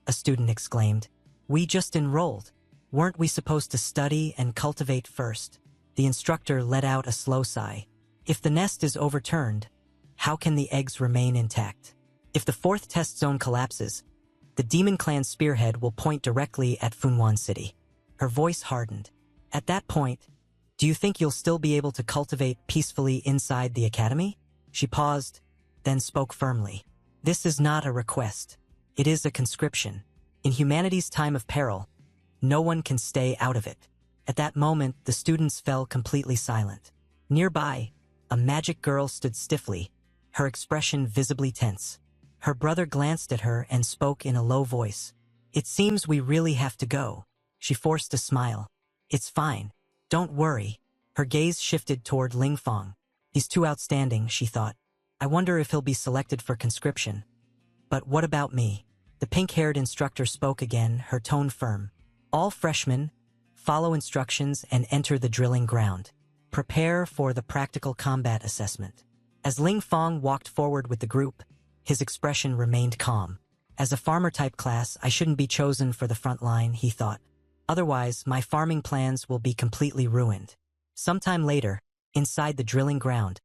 A student exclaimed. We just enrolled. Weren't we supposed to study and cultivate first? The instructor let out a slow sigh. If the nest is overturned, how can the eggs remain intact? If the fourth test zone collapses, the Demon Clan spearhead will point directly at Funwan City. Her voice hardened. At that point, do you think you'll still be able to cultivate peacefully inside the academy? She paused, then spoke firmly. This is not a request. It is a conscription. In humanity's time of peril, no one can stay out of it. At that moment, the students fell completely silent. Nearby, a magic girl stood stiffly, her expression visibly tense. Her brother glanced at her and spoke in a low voice. It seems we really have to go. She forced a smile. It's fine. Don't worry. Her gaze shifted toward Ling Fong. He's too outstanding, she thought. I wonder if he'll be selected for conscription. But what about me? The pink-haired instructor spoke again, her tone firm. All freshmen, follow instructions and enter the drilling ground. Prepare for the practical combat assessment. As Ling Fong walked forward with the group, his expression remained calm. As a farmer-type class, I shouldn't be chosen for the front line, he thought. Otherwise, my farming plans will be completely ruined. Sometime later, inside the drilling ground,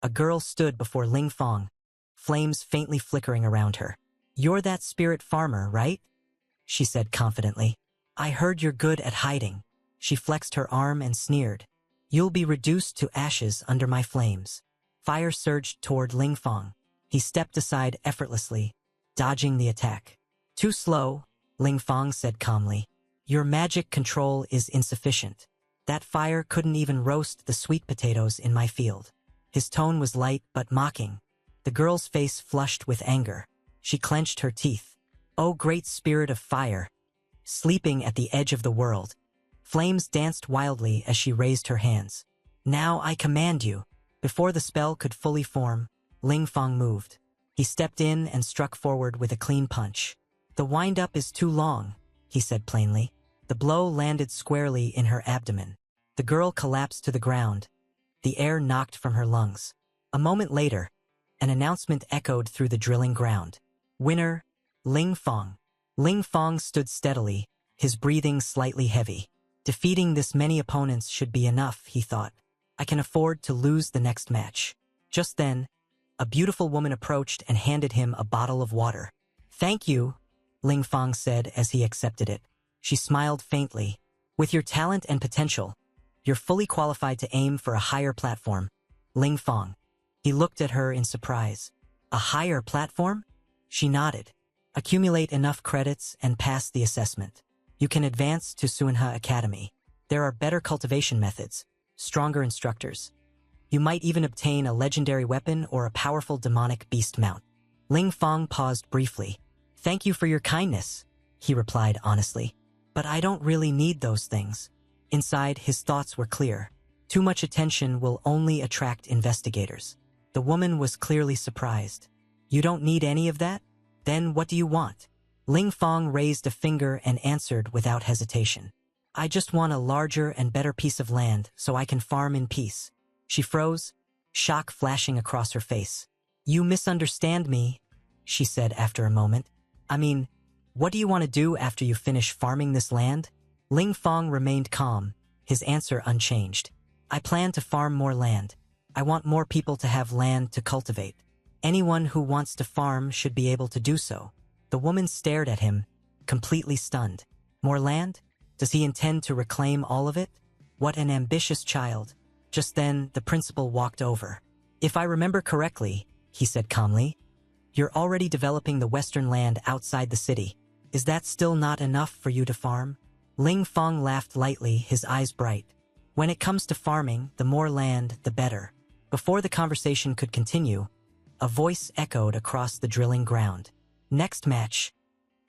a girl stood before Ling Fong, flames faintly flickering around her. You're that spirit farmer, right? She said confidently. I heard you're good at hiding. She flexed her arm and sneered. You'll be reduced to ashes under my flames. Fire surged toward Ling Fong. He stepped aside effortlessly, dodging the attack. Too slow, Ling Fong said calmly. Your magic control is insufficient. That fire couldn't even roast the sweet potatoes in my field. His tone was light but mocking. The girl's face flushed with anger. She clenched her teeth. Oh, great spirit of fire! Sleeping at the edge of the world. Flames danced wildly as she raised her hands. Now I command you. Before the spell could fully form, Ling Fong moved. He stepped in and struck forward with a clean punch. The wind-up is too long, he said plainly. The blow landed squarely in her abdomen. The girl collapsed to the ground. The air knocked from her lungs. A moment later, an announcement echoed through the drilling ground. Winner, Ling Fong. Ling Fong stood steadily, his breathing slightly heavy. Defeating this many opponents should be enough, he thought. I can afford to lose the next match. Just then, a beautiful woman approached and handed him a bottle of water. Thank you, Ling Fong said as he accepted it. She smiled faintly. With your talent and potential, you're fully qualified to aim for a higher platform, Ling Fong. He looked at her in surprise. A higher platform? She nodded. Accumulate enough credits and pass the assessment. You can advance to Suinha Academy. There are better cultivation methods, stronger instructors. You might even obtain a legendary weapon or a powerful demonic beast mount. Ling Fong paused briefly. Thank you for your kindness, he replied honestly. But I don't really need those things. Inside, his thoughts were clear. Too much attention will only attract investigators. The woman was clearly surprised. You don't need any of that? Then what do you want? Ling Fong raised a finger and answered without hesitation. I just want a larger and better piece of land so I can farm in peace. She froze, shock flashing across her face. You misunderstand me, she said after a moment. I mean, what do you want to do after you finish farming this land? Ling Fong remained calm, his answer unchanged. I plan to farm more land. I want more people to have land to cultivate. Anyone who wants to farm should be able to do so. The woman stared at him, completely stunned. More land? Does he intend to reclaim all of it? What an ambitious child. Just then, the principal walked over. If I remember correctly, he said calmly, you're already developing the western land outside the city. Is that still not enough for you to farm? Ling Fong laughed lightly, his eyes bright. When it comes to farming, the more land, the better. Before the conversation could continue, a voice echoed across the drilling ground. Next match,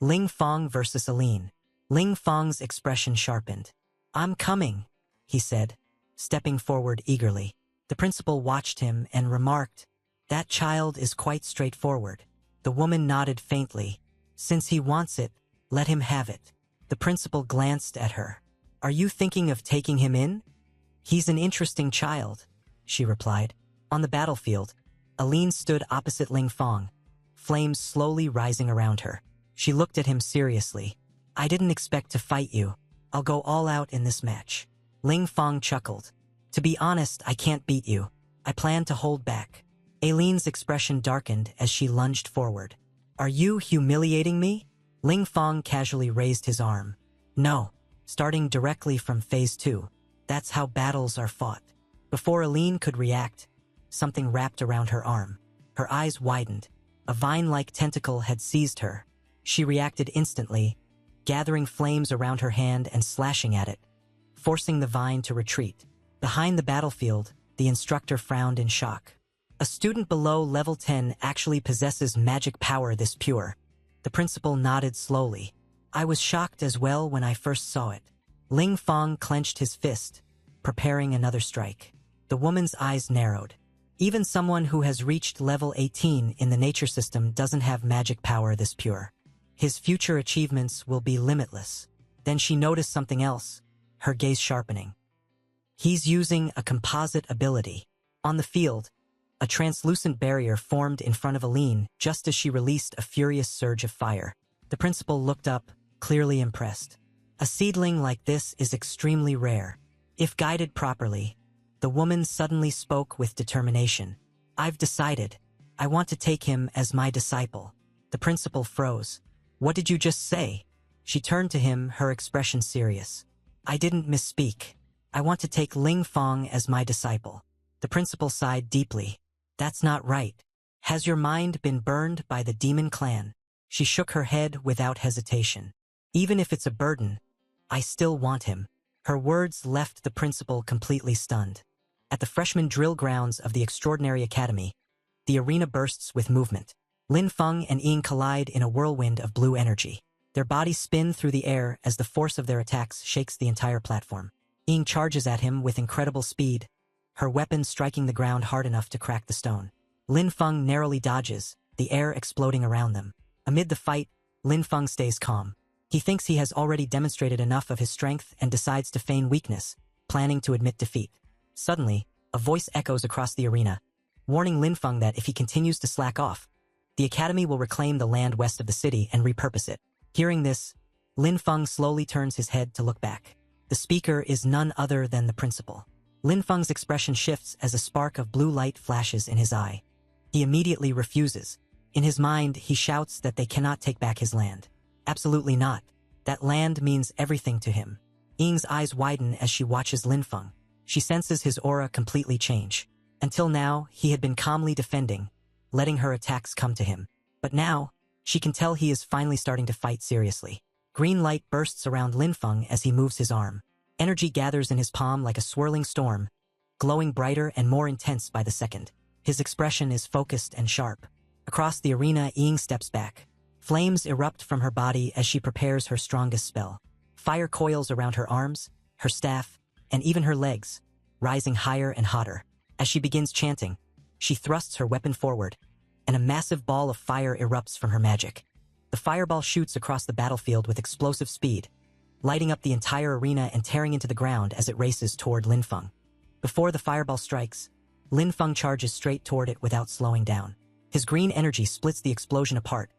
Ling Fong versus Aline. Ling Fong's expression sharpened. I'm coming, he said, stepping forward eagerly. The principal watched him and remarked, "That child is quite straightforward." The woman nodded faintly. "Since he wants it, let him have it." The principal glanced at her. "Are you thinking of taking him in?" "He's an interesting child," she replied. On the battlefield, Aline stood opposite Ling Fong, flames slowly rising around her. She looked at him seriously. "I didn't expect to fight you. I'll go all out in this match." Ling Fong chuckled. "To be honest, I can't beat you. I plan to hold back." Aline's expression darkened as she lunged forward. "Are you humiliating me?" Ling Fong casually raised his arm. "No, starting directly from phase 2. That's how battles are fought." Before Aline could react, something wrapped around her arm. Her eyes widened. A vine-like tentacle had seized her. She reacted instantly, gathering flames around her hand and slashing at it, forcing the vine to retreat. Behind the battlefield, the instructor frowned in shock. "A student below level 10 actually possesses magic power this pure." The principal nodded slowly. "I was shocked as well when I first saw it." Ling Fong clenched his fist, preparing another strike. The woman's eyes narrowed. Even someone who has reached level 18 in the nature system doesn't have magic power this pure. His future achievements will be limitless. Then she noticed something else, her gaze sharpening. He's using a composite ability. On the field, a translucent barrier formed in front of Aline just as she released a furious surge of fire. The principal looked up, clearly impressed. A seedling like this is extremely rare. If guided properly, the woman suddenly spoke with determination. "I've decided. I want to take him as my disciple." The principal froze. "What did you just say?" She turned to him, her expression serious. "I didn't misspeak. I want to take Ling Fong as my disciple." The principal sighed deeply. "That's not right. Has your mind been burned by the demon clan?" She shook her head without hesitation. "Even if it's a burden, I still want him." Her words left the principal completely stunned. At the freshman drill grounds of the Extraordinary Academy, the arena bursts with movement. Lin Feng and Ying collide in a whirlwind of blue energy. Their bodies spin through the air as the force of their attacks shakes the entire platform. Ying charges at him with incredible speed, her weapon striking the ground hard enough to crack the stone. Lin Feng narrowly dodges, the air exploding around them. Amid the fight, Lin Feng stays calm. He thinks he has already demonstrated enough of his strength and decides to feign weakness, planning to admit defeat. Suddenly, a voice echoes across the arena, warning Lin Feng that if he continues to slack off, the academy will reclaim the land west of the city and repurpose it. Hearing this, Lin Feng slowly turns his head to look back. The speaker is none other than the principal. Lin Feng's expression shifts as a spark of blue light flashes in his eye. He immediately refuses. In his mind, he shouts that they cannot take back his land. Absolutely not. That land means everything to him. Ying's eyes widen as she watches Lin Feng. She senses his aura completely change. Until now, he had been calmly defending, letting her attacks come to him. But now, she can tell he is finally starting to fight seriously. Green light bursts around Lin Feng as he moves his arm. Energy gathers in his palm like a swirling storm, glowing brighter and more intense by the second. His expression is focused and sharp. Across the arena, Ying steps back. Flames erupt from her body as she prepares her strongest spell. Fire coils around her arms, her staff, and even her legs, rising higher and hotter. As she begins chanting, she thrusts her weapon forward, and a massive ball of fire erupts from her magic. The fireball shoots across the battlefield with explosive speed, lighting up the entire arena and tearing into the ground as it races toward Lin Feng. Before the fireball strikes, Lin Feng charges straight toward it without slowing down. His green energy splits the explosion apart,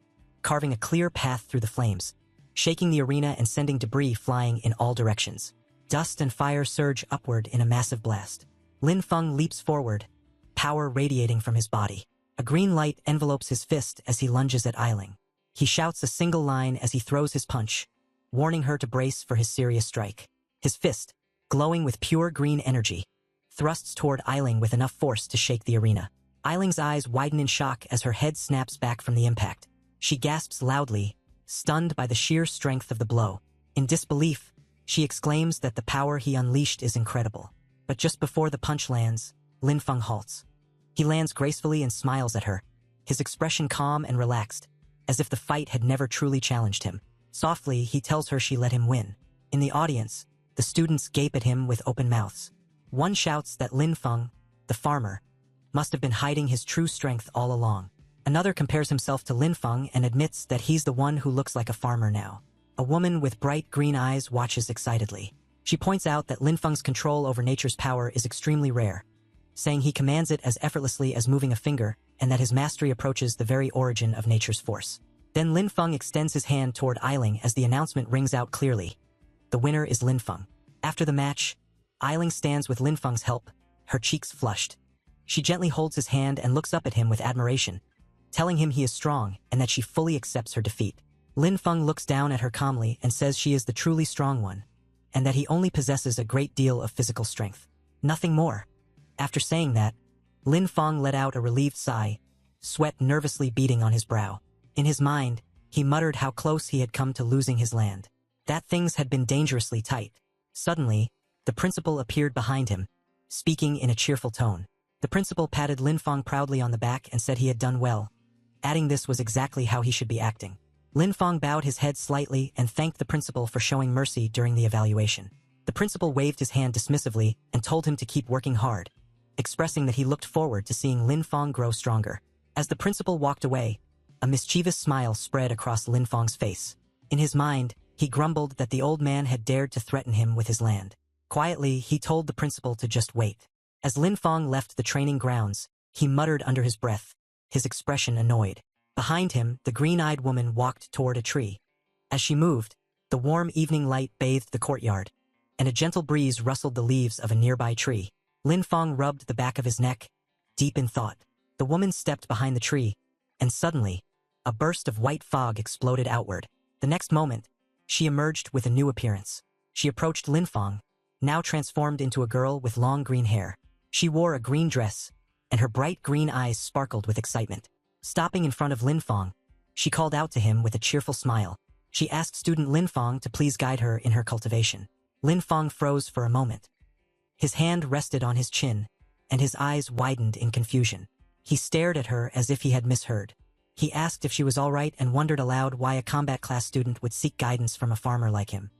carving a clear path through the flames, shaking the arena and sending debris flying in all directions. Dust and fire surge upward in a massive blast. Lin Feng leaps forward, power radiating from his body. A green light envelopes his fist as he lunges at Eiling. He shouts a single line as he throws his punch, warning her to brace for his serious strike. His fist, glowing with pure green energy, thrusts toward Eiling with enough force to shake the arena. Eiling's eyes widen in shock as her head snaps back from the impact. She gasps loudly, stunned by the sheer strength of the blow. In disbelief, she exclaims that the power he unleashed is incredible. But just before the punch lands, Lin Feng halts. He lands gracefully and smiles at her, his expression calm and relaxed, as if the fight had never truly challenged him. Softly, he tells her she let him win. In the audience, the students gape at him with open mouths. One shouts that Lin Feng, the farmer, must have been hiding his true strength all along. Another compares himself to Lin Feng and admits that he's the one who looks like a farmer now. A woman with bright green eyes watches excitedly. She points out that Lin Feng's control over nature's power is extremely rare, saying he commands it as effortlessly as moving a finger and that his mastery approaches the very origin of nature's force. Then Lin Feng extends his hand toward Eiling as the announcement rings out clearly. The winner is Lin Feng. After the match, Eiling stands with Lin Feng's help, her cheeks flushed. She gently holds his hand and looks up at him with admiration, telling him he is strong and that she fully accepts her defeat. Lin Feng looks down at her calmly and says she is the truly strong one, and that he only possesses a great deal of physical strength. Nothing more. After saying that, Lin Feng let out a relieved sigh, sweat nervously beading on his brow. In his mind, he muttered how close he had come to losing his land. That things had been dangerously tight. Suddenly, the principal appeared behind him, speaking in a cheerful tone. The principal patted Lin Feng proudly on the back and said he had done well, adding this was exactly how he should be acting. Lin Feng bowed his head slightly and thanked the principal for showing mercy during the evaluation. The principal waved his hand dismissively and told him to keep working hard, expressing that he looked forward to seeing Lin Feng grow stronger. As the principal walked away, a mischievous smile spread across Lin Feng's face. In his mind, he grumbled that the old man had dared to threaten him with his land. Quietly, he told the principal to just wait. As Lin Feng left the training grounds, he muttered under his breath, his expression annoyed. Behind him, the green-eyed woman walked toward a tree. As she moved, the warm evening light bathed the courtyard, and a gentle breeze rustled the leaves of a nearby tree. Lin Feng rubbed the back of his neck, deep in thought. The woman stepped behind the tree, and suddenly, a burst of white fog exploded outward. The next moment, she emerged with a new appearance. She approached Lin Feng, now transformed into a girl with long green hair. She wore a green dress, and her bright green eyes sparkled with excitement. Stopping in front of Lin Feng, she called out to him with a cheerful smile. She asked student Lin Feng to please guide her in her cultivation. Lin Feng froze for a moment. His hand rested on his chin, and his eyes widened in confusion. He stared at her as if he had misheard. He asked if she was all right and wondered aloud why a combat class student would seek guidance from a farmer like him.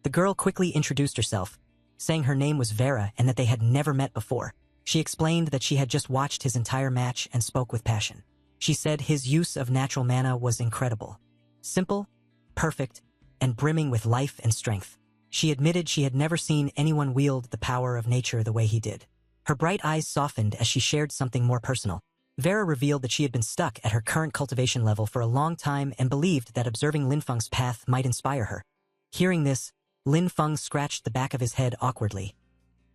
The girl quickly introduced herself, saying her name was Vera and that they had never met before. She explained that she had just watched his entire match and spoke with passion. She said his use of natural mana was incredible. Simple, perfect, and brimming with life and strength. She admitted she had never seen anyone wield the power of nature the way he did. Her bright eyes softened as she shared something more personal. Vera revealed that she had been stuck at her current cultivation level for a long time and believed that observing Lin Feng's path might inspire her. Hearing this, Lin Feng scratched the back of his head awkwardly,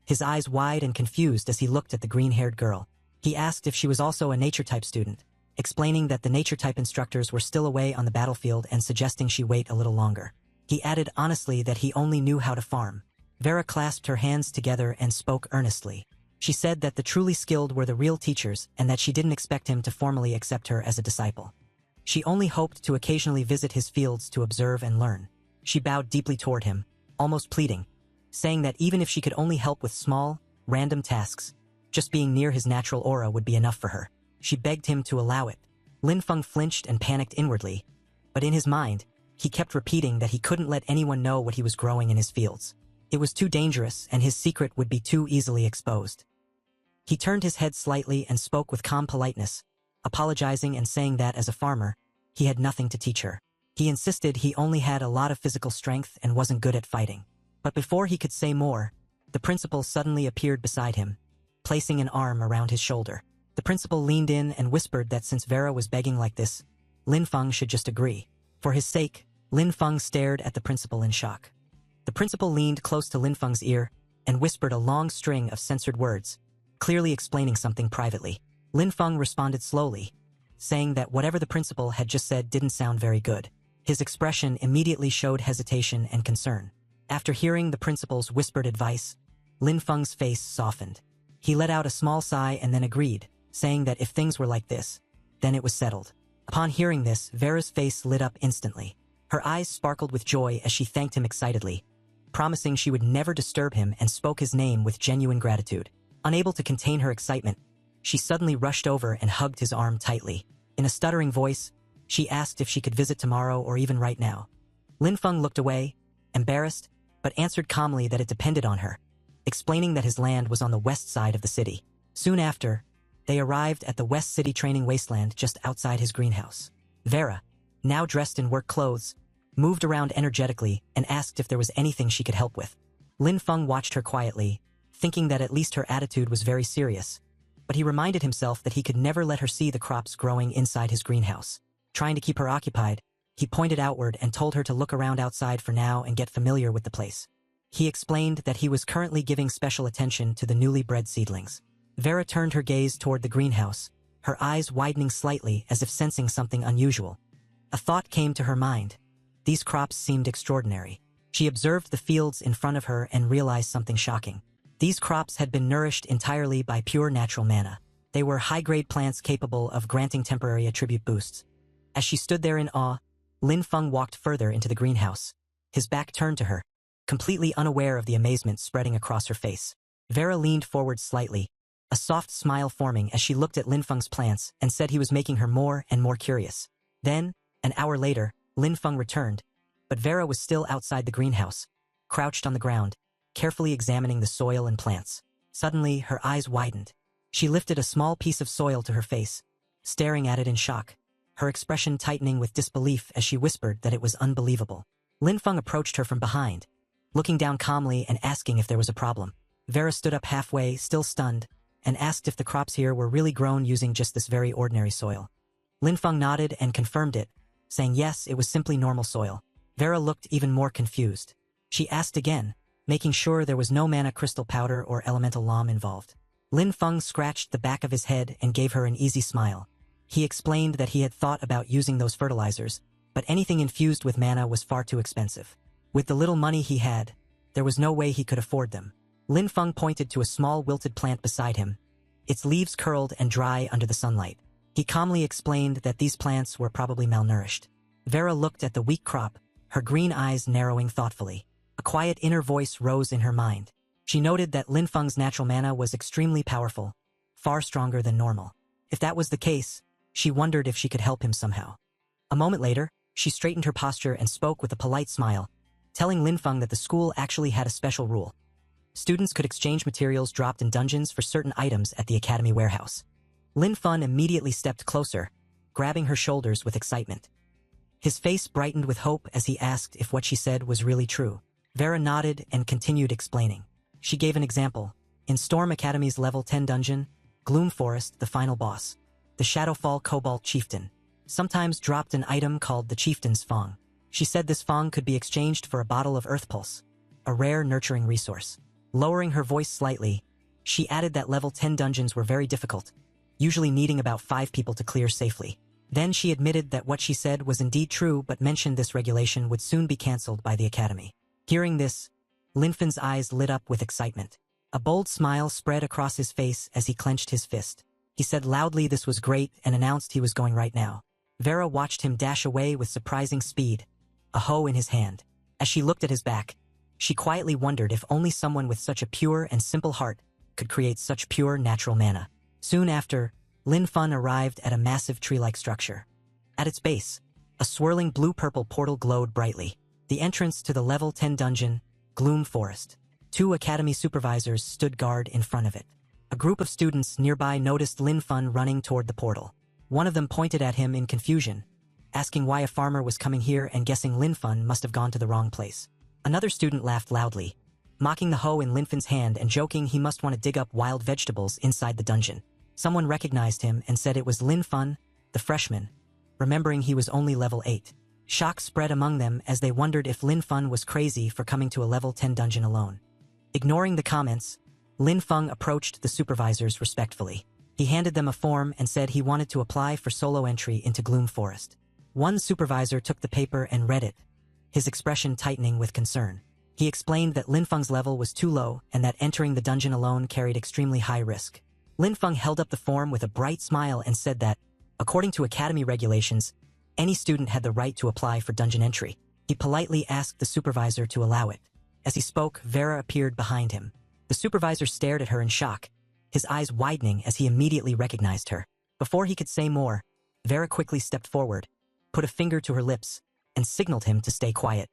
his eyes wide and confused as he looked at the green-haired girl. He asked if she was also a nature-type student, explaining that the nature-type instructors were still away on the battlefield and suggesting she wait a little longer. He added honestly that he only knew how to farm. Vera clasped her hands together and spoke earnestly. She said that the truly skilled were the real teachers and that she didn't expect him to formally accept her as a disciple. She only hoped to occasionally visit his fields to observe and learn. She bowed deeply toward him, almost pleading, saying that even if she could only help with small, random tasks, just being near his natural aura would be enough for her. She begged him to allow it. Lin Feng flinched and panicked inwardly, but in his mind, he kept repeating that he couldn't let anyone know what he was growing in his fields. It was too dangerous and his secret would be too easily exposed. He turned his head slightly and spoke with calm politeness, apologizing and saying that as a farmer, he had nothing to teach her. He insisted he only had a lot of physical strength and wasn't good at fighting. But before he could say more, the principal suddenly appeared beside him, placing an arm around his shoulder. The principal leaned in and whispered that since Vera was begging like this, Lin Feng should just agree. For his sake, Lin Feng stared at the principal in shock. The principal leaned close to Lin Feng's ear and whispered a long string of censored words, clearly explaining something privately. Lin Feng responded slowly, saying that whatever the principal had just said didn't sound very good. His expression immediately showed hesitation and concern. After hearing the principal's whispered advice, Lin Feng's face softened. He let out a small sigh and then agreed, saying that if things were like this, then it was settled. Upon hearing this, Vera's face lit up instantly. Her eyes sparkled with joy as she thanked him excitedly, promising she would never disturb him and spoke his name with genuine gratitude. Unable to contain her excitement, she suddenly rushed over and hugged his arm tightly. In a stuttering voice, she asked if she could visit tomorrow or even right now. Lin Feng looked away, embarrassed, but answered calmly that it depended on her, explaining that his land was on the west side of the city. Soon after, they arrived at the West City training wasteland just outside his greenhouse. Vera, now dressed in work clothes, moved around energetically and asked if there was anything she could help with. Lin Feng watched her quietly, thinking that at least her attitude was very serious, but he reminded himself that he could never let her see the crops growing inside his greenhouse. Trying to keep her occupied, he pointed outward and told her to look around outside for now and get familiar with the place. He explained that he was currently giving special attention to the newly bred seedlings. Vera turned her gaze toward the greenhouse, her eyes widening slightly as if sensing something unusual. A thought came to her mind. These crops seemed extraordinary. She observed the fields in front of her and realized something shocking. These crops had been nourished entirely by pure natural mana. They were high-grade plants capable of granting temporary attribute boosts. As she stood there in awe, Lin Feng walked further into the greenhouse, his back turned to her, completely unaware of the amazement spreading across her face. Vera leaned forward slightly, a soft smile forming as she looked at Lin Feng's plants and said he was making her more and more curious. Then, an hour later, Lin Feng returned, but Vera was still outside the greenhouse, crouched on the ground, carefully examining the soil and plants. Suddenly, her eyes widened. She lifted a small piece of soil to her face, staring at it in shock, her expression tightening with disbelief as she whispered that it was unbelievable. Lin Feng approached her from behind, looking down calmly and asking if there was a problem. Vera stood up halfway, still stunned, and asked if the crops here were really grown using just this very ordinary soil. Lin Feng nodded and confirmed it, saying yes, it was simply normal soil. Vera looked even more confused. She asked again, making sure there was no mana crystal powder or elemental lom involved. Lin Feng scratched the back of his head and gave her an easy smile. He explained that he had thought about using those fertilizers, but anything infused with mana was far too expensive. With the little money he had, there was no way he could afford them. Lin Feng pointed to a small wilted plant beside him, its leaves curled and dry under the sunlight. He calmly explained that these plants were probably malnourished. Vera looked at the weak crop, her green eyes narrowing thoughtfully. A quiet inner voice rose in her mind. She noted that Lin Feng's natural mana was extremely powerful, far stronger than normal. If that was the case, she wondered if she could help him somehow. A moment later, she straightened her posture and spoke with a polite smile, telling Lin Feng that the school actually had a special rule. Students could exchange materials dropped in dungeons for certain items at the academy warehouse. Lin Feng immediately stepped closer, grabbing her shoulders with excitement. His face brightened with hope as he asked if what she said was really true. Vera nodded and continued explaining. She gave an example. In Storm Academy's level 10 dungeon, Gloom Forest, the final boss, the Shadowfall Cobalt Chieftain, sometimes dropped an item called the Chieftain's Fong. She said this Fong could be exchanged for a bottle of Earth Pulse, a rare nurturing resource. Lowering her voice slightly, she added that level 10 dungeons were very difficult, usually needing about 5 people to clear safely. Then she admitted that what she said was indeed true but mentioned this regulation would soon be cancelled by the academy. Hearing this, Lin Feng's eyes lit up with excitement. A bold smile spread across his face as he clenched his fist. He said loudly this was great and announced he was going right now. Vera watched him dash away with surprising speed, a hoe in his hand. As she looked at his back, she quietly wondered if only someone with such a pure and simple heart could create such pure natural mana. Soon after, Lin Feng arrived at a massive tree-like structure. At its base, a swirling blue-purple portal glowed brightly. The entrance to the level 10 dungeon, Gloom Forest. 2 academy supervisors stood guard in front of it. A group of students nearby noticed Lin Feng running toward the portal. One of them pointed at him in confusion, asking why a farmer was coming here and guessing Lin Feng must have gone to the wrong place. Another student laughed loudly, mocking the hoe in Lin Feng's hand and joking he must want to dig up wild vegetables inside the dungeon. Someone recognized him and said it was Lin Feng, the freshman, remembering he was only level 8. Shock spread among them as they wondered if Lin Feng was crazy for coming to a level 10 dungeon alone. Ignoring the comments, Lin Feng approached the supervisors respectfully. He handed them a form and said he wanted to apply for solo entry into Gloom Forest. One supervisor took the paper and read it, his expression tightening with concern. He explained that Lin Feng's level was too low and that entering the dungeon alone carried extremely high risk. Lin Feng held up the form with a bright smile and said that, according to academy regulations, any student had the right to apply for dungeon entry. He politely asked the supervisor to allow it. As he spoke, Vera appeared behind him. The supervisor stared at her in shock, his eyes widening as he immediately recognized her. Before he could say more, Vera quickly stepped forward, put a finger to her lips, and signaled him to stay quiet.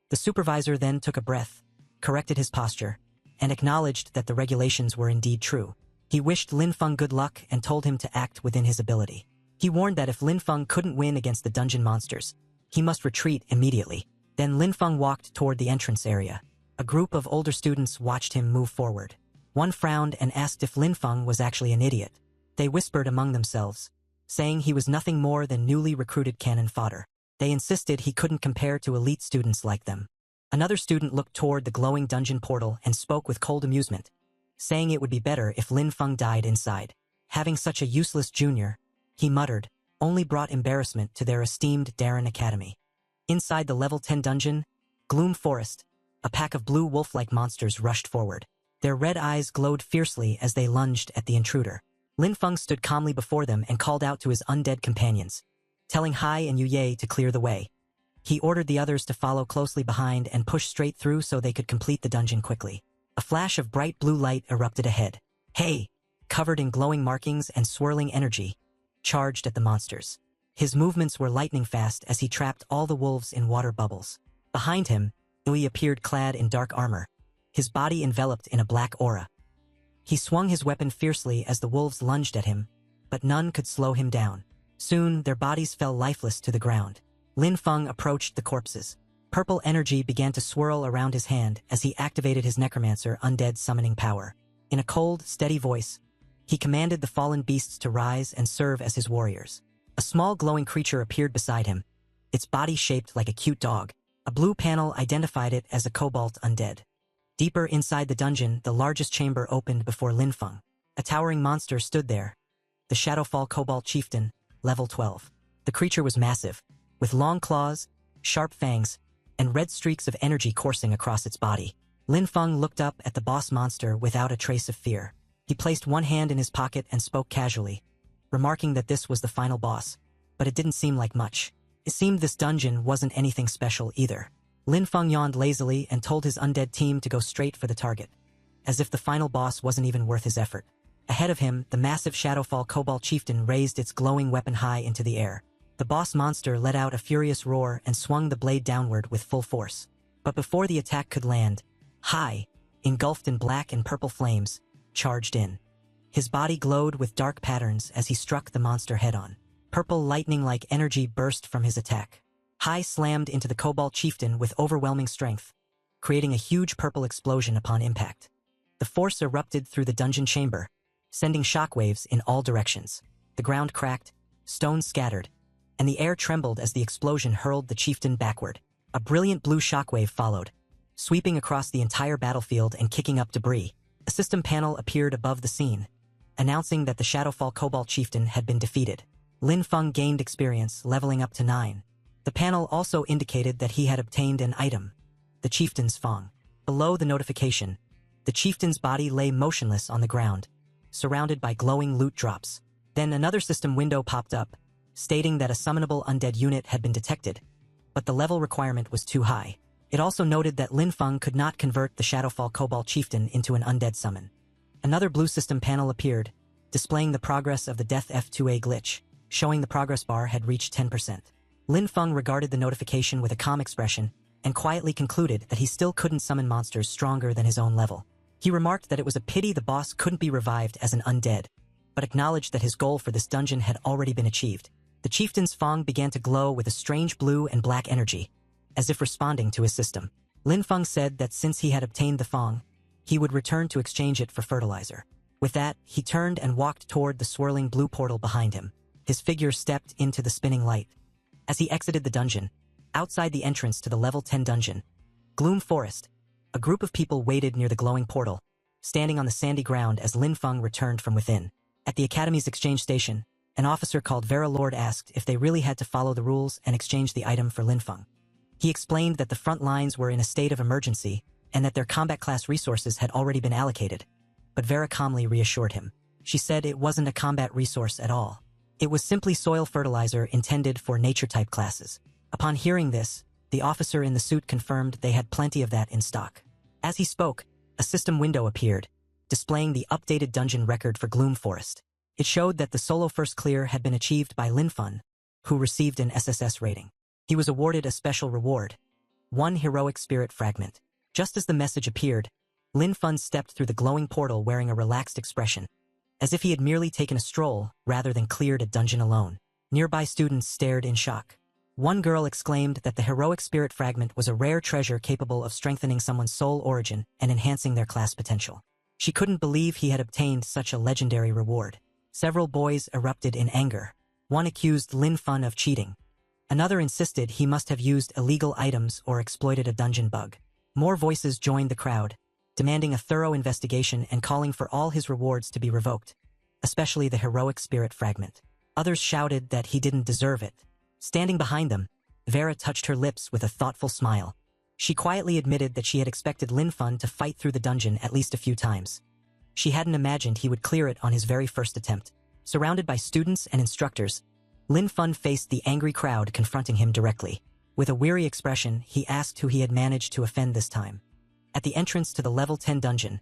The supervisor then took a breath, corrected his posture, and acknowledged that the regulations were indeed true. He wished Lin Feng good luck and told him to act within his ability. He warned that if Lin Feng couldn't win against the dungeon monsters, he must retreat immediately. Then Lin Feng walked toward the entrance area. A group of older students watched him move forward. One frowned and asked if Lin Feng was actually an idiot. They whispered among themselves, saying he was nothing more than newly recruited cannon fodder. They insisted he couldn't compare to elite students like them. Another student looked toward the glowing dungeon portal and spoke with cold amusement, saying it would be better if Lin Feng died inside. Having such a useless junior, he muttered, only brought embarrassment to their esteemed Darren Academy. Inside the level 10 dungeon, Gloom Forest, a pack of blue wolf-like monsters rushed forward. Their red eyes glowed fiercely as they lunged at the intruder. Lin Feng stood calmly before them and called out to his undead companions, telling Hai and Yu Ye to clear the way. He ordered the others to follow closely behind and push straight through so they could complete the dungeon quickly. A flash of bright blue light erupted ahead. Hey, covered in glowing markings and swirling energy, charged at the monsters. His movements were lightning fast as he trapped all the wolves in water bubbles. Behind him, Ui appeared clad in dark armor, his body enveloped in a black aura. He swung his weapon fiercely as the wolves lunged at him, but none could slow him down. Soon, their bodies fell lifeless to the ground. Lin Feng approached the corpses. Purple energy began to swirl around his hand as he activated his Necromancer undead summoning power. In a cold, steady voice, he commanded the fallen beasts to rise and serve as his warriors. A small glowing creature appeared beside him, its body shaped like a cute dog. A blue panel identified it as a cobalt undead. Deeper inside the dungeon, the largest chamber opened before Lin Feng. A towering monster stood there, the Shadowfall Cobalt Chieftain, level 12. The creature was massive, with long claws, sharp fangs, and red streaks of energy coursing across its body. Lin Feng looked up at the boss monster without a trace of fear. He placed one hand in his pocket and spoke casually, remarking that this was the final boss, but it didn't seem like much. It seemed this dungeon wasn't anything special either. Lin Feng yawned lazily and told his undead team to go straight for the target, as if the final boss wasn't even worth his effort. Ahead of him, the massive Shadowfall Cobalt Chieftain raised its glowing weapon high into the air. The boss monster let out a furious roar and swung the blade downward with full force. But before the attack could land, Hai, engulfed in black and purple flames, charged in. His body glowed with dark patterns as he struck the monster head-on. Purple lightning-like energy burst from his attack. Hai slammed into the Cobalt Chieftain with overwhelming strength, creating a huge purple explosion upon impact. The force erupted through the dungeon chamber, sending shockwaves in all directions. The ground cracked, stones scattered, and the air trembled as the explosion hurled the chieftain backward. A brilliant blue shockwave followed, sweeping across the entire battlefield and kicking up debris. A system panel appeared above the scene, announcing that the Shadowfall Cobalt Chieftain had been defeated. Lin Feng gained experience, leveling up to 9. The panel also indicated that he had obtained an item, the Chieftain's Fong. Below the notification, the Chieftain's body lay motionless on the ground, surrounded by glowing loot drops. Then another system window popped up, stating that a summonable undead unit had been detected, but the level requirement was too high. It also noted that Lin Feng could not convert the Shadowfall Cobalt Chieftain into an undead summon. Another blue system panel appeared, displaying the progress of the Death F2A glitch, showing the progress bar had reached 10%. Lin Feng regarded the notification with a calm expression and quietly concluded that he still couldn't summon monsters stronger than his own level. He remarked that it was a pity the boss couldn't be revived as an undead, but acknowledged that his goal for this dungeon had already been achieved. The Chieftain's Fong began to glow with a strange blue and black energy, as if responding to his system. Lin Feng said that since he had obtained the Fong, he would return to exchange it for fertilizer. With that, he turned and walked toward the swirling blue portal behind him. His figure stepped into the spinning light. As he exited the dungeon, outside the entrance to the level 10 dungeon, Gloom Forest, a group of people waited near the glowing portal, standing on the sandy ground as Lin Feng returned from within. At the Academy's exchange station, an officer called Vera Lord asked if they really had to follow the rules and exchange the item for Lin Feng. He explained that the front lines were in a state of emergency and that their combat class resources had already been allocated, but Vera calmly reassured him. She said it wasn't a combat resource at all. It was simply soil fertilizer intended for nature-type classes. Upon hearing this, the officer in the suit confirmed they had plenty of that in stock. As he spoke, a system window appeared, displaying the updated dungeon record for Gloom Forest. It showed that the solo first clear had been achieved by Lin Feng, who received an SSS rating. He was awarded a special reward, 1 heroic spirit fragment. Just as the message appeared, Lin Feng stepped through the glowing portal wearing a relaxed expression. as if he had merely taken a stroll rather than cleared a dungeon alone. Nearby students stared in shock. One girl exclaimed that the heroic spirit fragment was a rare treasure capable of strengthening someone's soul origin and enhancing their class potential. She couldn't believe he had obtained such a legendary reward. Several boys erupted in anger. One accused Lin Fun of cheating. Another insisted he must have used illegal items or exploited a dungeon bug. More voices joined the crowd, demanding a thorough investigation and calling for all his rewards to be revoked, especially the heroic spirit fragment. Others shouted that he didn't deserve it. Standing behind them, Vera touched her lips with a thoughtful smile. She quietly admitted that she had expected Lin Fun to fight through the dungeon at least a few times. She hadn't imagined he would clear it on his very first attempt. Surrounded by students and instructors, Lin Fun faced the angry crowd confronting him directly. With a weary expression, he asked who he had managed to offend this time. At the entrance to the level 10 dungeon,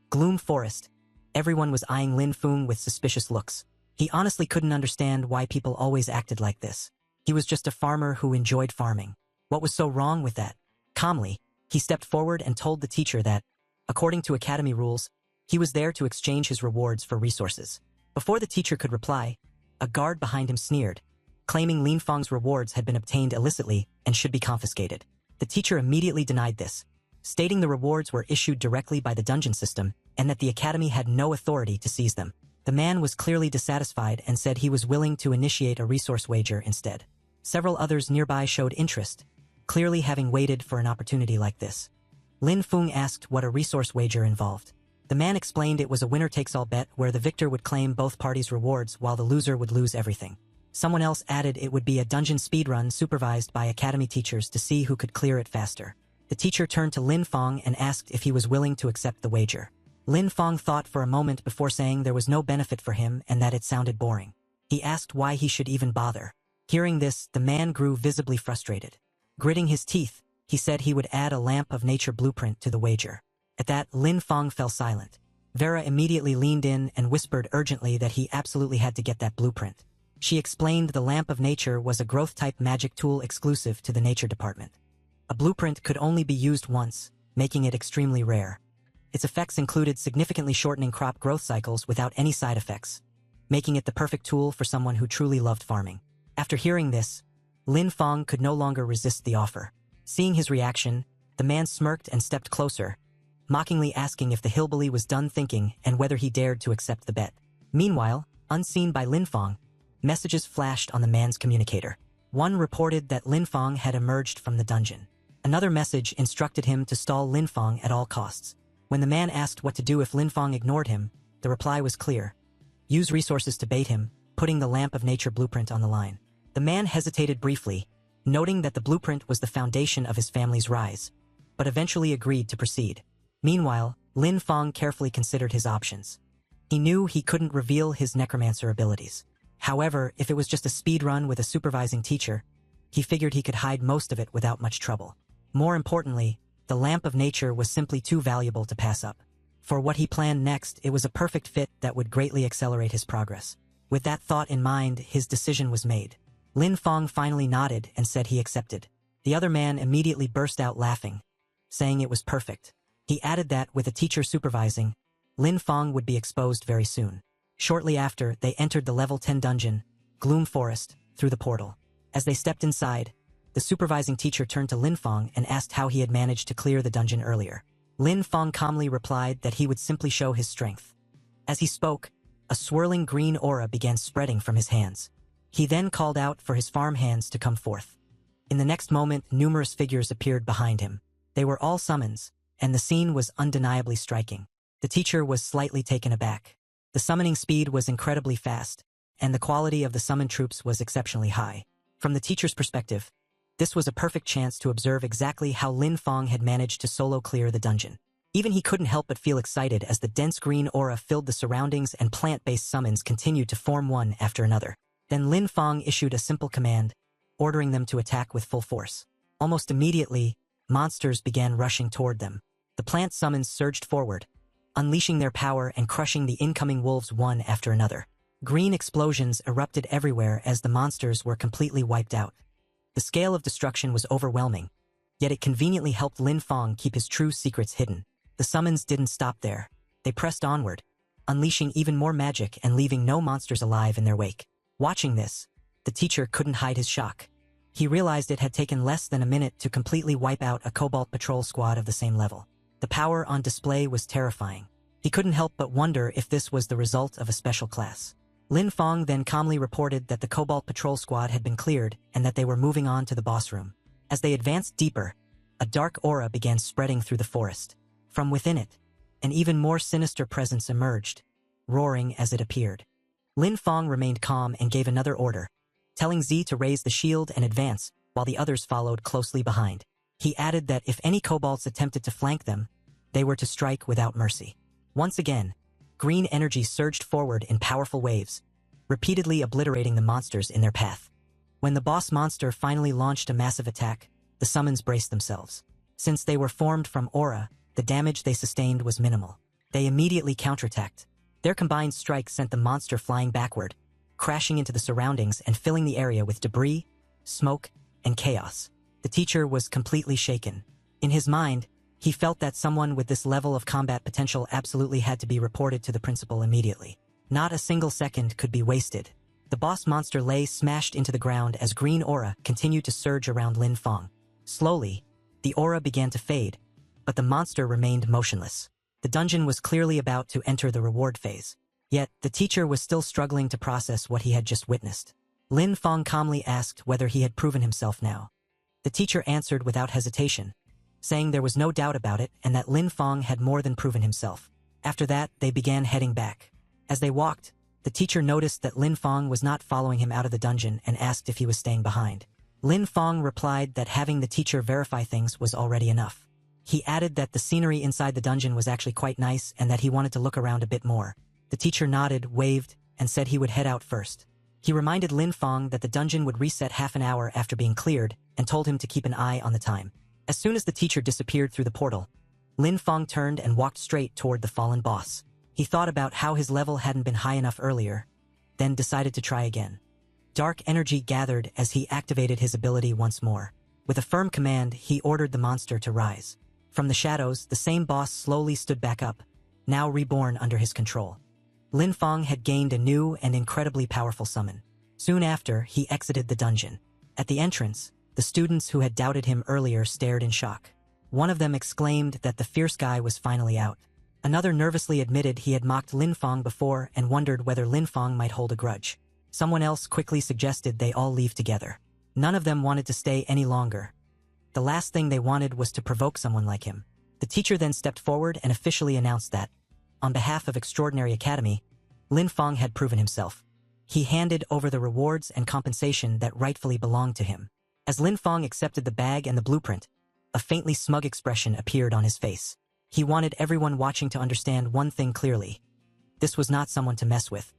Gloom Forest, everyone was eyeing Lin Fung with suspicious looks. He honestly couldn't understand why people always acted like this. He was just a farmer who enjoyed farming. What was so wrong with that? Calmly, he stepped forward and told the teacher that, according to academy rules, he was there to exchange his rewards for resources. Before the teacher could reply, a guard behind him sneered, claiming Lin Feng's rewards had been obtained illicitly and should be confiscated. The teacher immediately denied this, stating the rewards were issued directly by the dungeon system and that the academy had no authority to seize them. The man was clearly dissatisfied and said he was willing to initiate a resource wager instead. Several others nearby showed interest, clearly having waited for an opportunity like this. Lin Feng asked what a resource wager involved. The man explained it was a winner-takes-all bet where the victor would claim both parties' rewards while the loser would lose everything. Someone else added it would be a dungeon speedrun supervised by academy teachers to see who could clear it faster. The teacher turned to Lin Feng and asked if he was willing to accept the wager. Lin Feng thought for a moment before saying there was no benefit for him and that it sounded boring. He asked why he should even bother. Hearing this, the man grew visibly frustrated. Gritting his teeth, he said he would add a lamp of nature blueprint to the wager. At that, Lin Feng fell silent. Vera immediately leaned in and whispered urgently that he absolutely had to get that blueprint. She explained the lamp of nature was a growth-type magic tool exclusive to the nature department. A blueprint could only be used once, making it extremely rare. Its effects included significantly shortening crop growth cycles without any side effects, making it the perfect tool for someone who truly loved farming. After hearing this, Lin Feng could no longer resist the offer. Seeing his reaction, the man smirked and stepped closer, mockingly asking if the hillbilly was done thinking and whether he dared to accept the bet. Meanwhile, unseen by Lin Feng, messages flashed on the man's communicator. One reported that Lin Feng had emerged from the dungeon. Another message instructed him to stall Lin Feng at all costs. When the man asked what to do if Lin Feng ignored him, the reply was clear. Use resources to bait him, putting the lamp of nature blueprint on the line. The man hesitated briefly, noting that the blueprint was the foundation of his family's rise, but eventually agreed to proceed. Meanwhile, Lin Feng carefully considered his options. He knew he couldn't reveal his necromancer abilities. However, if it was just a speed run with a supervising teacher, he figured he could hide most of it without much trouble. More importantly, the lamp of nature was simply too valuable to pass up. For what he planned next, it was a perfect fit that would greatly accelerate his progress. With that thought in mind, his decision was made. Lin Feng finally nodded and said he accepted. The other man immediately burst out laughing, saying it was perfect. He added that, with a teacher supervising, Lin Feng would be exposed very soon. Shortly after, they entered the level 10 dungeon, Gloom Forest, through the portal. As they stepped inside, the supervising teacher turned to Lin Feng and asked how he had managed to clear the dungeon earlier. Lin Feng calmly replied that he would simply show his strength. As he spoke, a swirling green aura began spreading from his hands. He then called out for his farm hands to come forth. In the next moment, numerous figures appeared behind him. They were all summons, and the scene was undeniably striking. The teacher was slightly taken aback. The summoning speed was incredibly fast, and the quality of the summoned troops was exceptionally high. From the teacher's perspective, this was a perfect chance to observe exactly how Lin Feng had managed to solo clear the dungeon. Even he couldn't help but feel excited as the dense green aura filled the surroundings and plant-based summons continued to form one after another. Then Lin Feng issued a simple command, ordering them to attack with full force. Almost immediately, monsters began rushing toward them. The plant summons surged forward, unleashing their power and crushing the incoming wolves one after another. Green explosions erupted everywhere as the monsters were completely wiped out. The scale of destruction was overwhelming, yet it conveniently helped Lin Feng keep his true secrets hidden. The summons didn't stop there. They pressed onward, unleashing even more magic and leaving no monsters alive in their wake. Watching this, the teacher couldn't hide his shock. He realized it had taken less than a minute to completely wipe out a Cobalt Patrol squad of the same level. The power on display was terrifying. He couldn't help but wonder if this was the result of a special class. Lin Fong then calmly reported that the Cobalt Patrol squad had been cleared and that they were moving on to the boss room. As they advanced deeper, a dark aura began spreading through the forest. From within it, an even more sinister presence emerged, roaring as it appeared. Lin Fong remained calm and gave another order, telling Z to raise the shield and advance, while the others followed closely behind. He added that if any kobolds attempted to flank them, they were to strike without mercy. Once again, green energy surged forward in powerful waves, repeatedly obliterating the monsters in their path. When the boss monster finally launched a massive attack, the summons braced themselves. Since they were formed from aura, the damage they sustained was minimal. They immediately counterattacked. Their combined strike sent the monster flying backward, crashing into the surroundings and filling the area with debris, smoke, and chaos. The teacher was completely shaken. In his mind, he felt that someone with this level of combat potential absolutely had to be reported to the principal immediately. Not a single second could be wasted. The boss monster lay smashed into the ground as green aura continued to surge around Lin Fong. Slowly, the aura began to fade, but the monster remained motionless. The dungeon was clearly about to enter the reward phase. Yet, the teacher was still struggling to process what he had just witnessed. Lin Fong calmly asked whether he had proven himself now. The teacher answered without hesitation, saying there was no doubt about it and that Lin Fong had more than proven himself. After that, they began heading back. As they walked, the teacher noticed that Lin Fong was not following him out of the dungeon and asked if he was staying behind. Lin Fong replied that having the teacher verify things was already enough. He added that the scenery inside the dungeon was actually quite nice and that he wanted to look around a bit more. The teacher nodded, waved, and said he would head out first. He reminded Lin Fong that the dungeon would reset half an hour after being cleared and told him to keep an eye on the time. As soon as the teacher disappeared through the portal, Lin Fong turned and walked straight toward the fallen boss. He thought about how his level hadn't been high enough earlier, then decided to try again. Dark energy gathered as he activated his ability once more. With a firm command, he ordered the monster to rise. From the shadows, the same boss slowly stood back up, now reborn under his control. Lin Fong had gained a new and incredibly powerful summon. Soon after, he exited the dungeon. At the entrance, the students who had doubted him earlier stared in shock. One of them exclaimed that the fierce guy was finally out. Another nervously admitted he had mocked Lin Fong before and wondered whether Lin Fong might hold a grudge. Someone else quickly suggested they all leave together. None of them wanted to stay any longer. The last thing they wanted was to provoke someone like him. The teacher then stepped forward and officially announced that, on behalf of Extraordinary Academy, Lin Fong had proven himself. He handed over the rewards and compensation that rightfully belonged to him. As Lin Fong accepted the bag and the blueprint, a faintly smug expression appeared on his face. He wanted everyone watching to understand one thing clearly. This was not someone to mess with.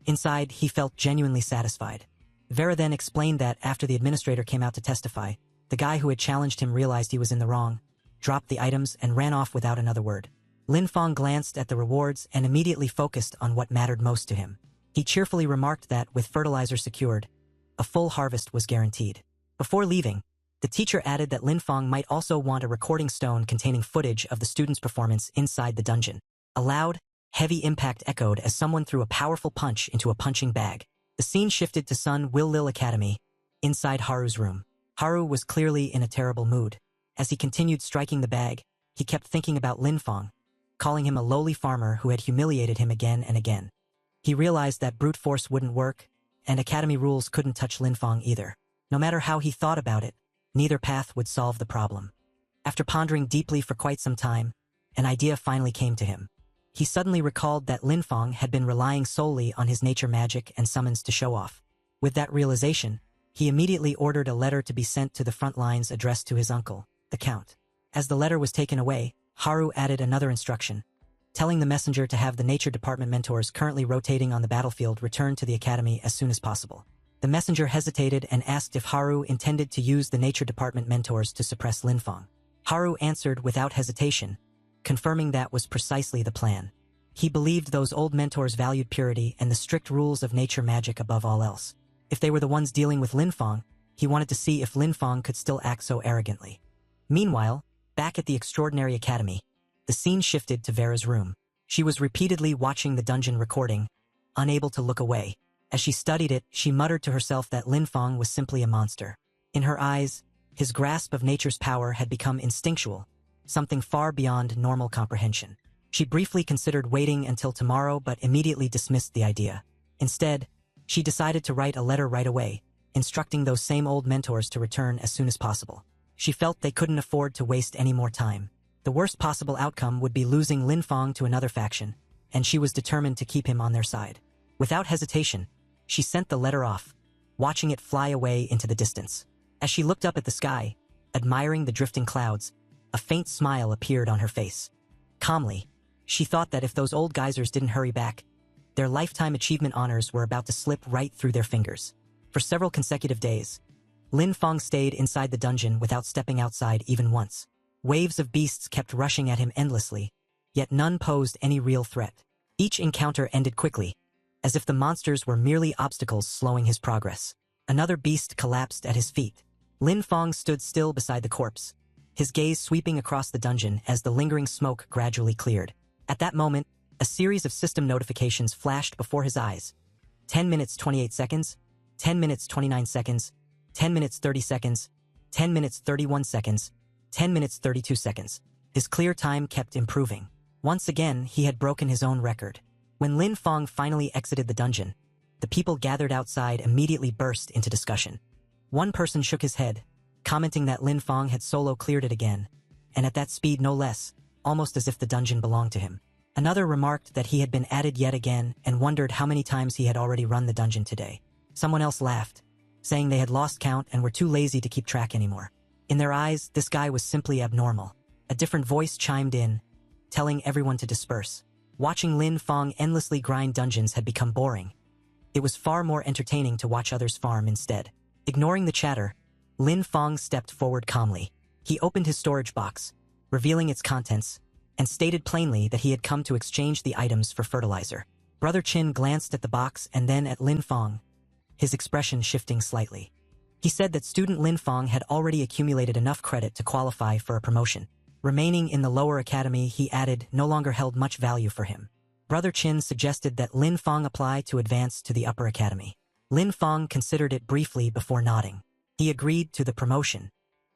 Inside, he felt genuinely satisfied. Vera then explained that after the administrator came out to testify, the guy who had challenged him realized he was in the wrong, dropped the items, and ran off without another word. Lin Fong glanced at the rewards and immediately focused on what mattered most to him. He cheerfully remarked that, with fertilizer secured, a full harvest was guaranteed. Before leaving, the teacher added that Lin Fong might also want a recording stone containing footage of the student's performance inside the dungeon. A loud, heavy impact echoed as someone threw a powerful punch into a punching bag. The scene shifted to Sun Will Lil Academy, inside Haru's room. Haru was clearly in a terrible mood. As he continued striking the bag, he kept thinking about Lin Fong, calling him a lowly farmer who had humiliated him again and again. He realized that brute force wouldn't work, and academy rules couldn't touch Lin Fong either. No matter how he thought about it, neither path would solve the problem. After pondering deeply for quite some time, an idea finally came to him. He suddenly recalled that Lin Fong had been relying solely on his nature magic and summons to show off. With that realization, he immediately ordered a letter to be sent to the front lines addressed to his uncle, the Count. As the letter was taken away, Haru added another instruction, telling the messenger to have the Nature Department mentors currently rotating on the battlefield return to the academy as soon as possible. The messenger hesitated and asked if Haru intended to use the Nature Department mentors to suppress Lin Fong. Haru answered without hesitation, confirming that was precisely the plan. He believed those old mentors valued purity and the strict rules of nature magic above all else. If they were the ones dealing with Lin Fong, he wanted to see if Lin Fong could still act so arrogantly. Meanwhile, back at the Extraordinary Academy, the scene shifted to Vera's room. She was repeatedly watching the dungeon recording, unable to look away. As she studied it, she muttered to herself that Lin Feng was simply a monster. In her eyes, his grasp of nature's power had become instinctual, something far beyond normal comprehension. She briefly considered waiting until tomorrow but immediately dismissed the idea. Instead, she decided to write a letter right away, instructing those same old mentors to return as soon as possible. She felt they couldn't afford to waste any more time. The worst possible outcome would be losing Lin Feng to another faction, and she was determined to keep him on their side. Without hesitation, she sent the letter off, watching it fly away into the distance. As she looked up at the sky, admiring the drifting clouds, a faint smile appeared on her face. Calmly, she thought that if those old geysers didn't hurry back, their lifetime achievement honors were about to slip right through their fingers. For several consecutive days, Lin Feng stayed inside the dungeon without stepping outside even once. Waves of beasts kept rushing at him endlessly, yet none posed any real threat. Each encounter ended quickly, as if the monsters were merely obstacles slowing his progress. Another beast collapsed at his feet. Lin Feng stood still beside the corpse, his gaze sweeping across the dungeon as the lingering smoke gradually cleared. At that moment, a series of system notifications flashed before his eyes. 10 minutes 28 seconds, 10 minutes 29 seconds, 10 minutes 30 seconds, 10 minutes 31 seconds, 10 minutes 32 seconds. His clear time kept improving. Once again, he had broken his own record. When Lin Feng finally exited the dungeon, the people gathered outside immediately burst into discussion. One person shook his head, commenting that Lin Feng had solo cleared it again, and at that speed no less, almost as if the dungeon belonged to him. Another remarked that he had been added yet again and wondered how many times he had already run the dungeon today. Someone else laughed, saying they had lost count and were too lazy to keep track anymore. In their eyes, this guy was simply abnormal. A different voice chimed in, telling everyone to disperse. Watching Lin Feng endlessly grind dungeons had become boring. It was far more entertaining to watch others farm instead. Ignoring the chatter, Lin Feng stepped forward calmly. He opened his storage box, revealing its contents, and stated plainly that he had come to exchange the items for fertilizer. Brother Qin glanced at the box and then at Lin Feng, his expression shifting slightly. He said that student Lin Feng had already accumulated enough credit to qualify for a promotion. Remaining in the lower academy, he added, no longer held much value for him. Brother Qin suggested that Lin Feng apply to advance to the upper academy. Lin Feng considered it briefly before nodding. He agreed to the promotion.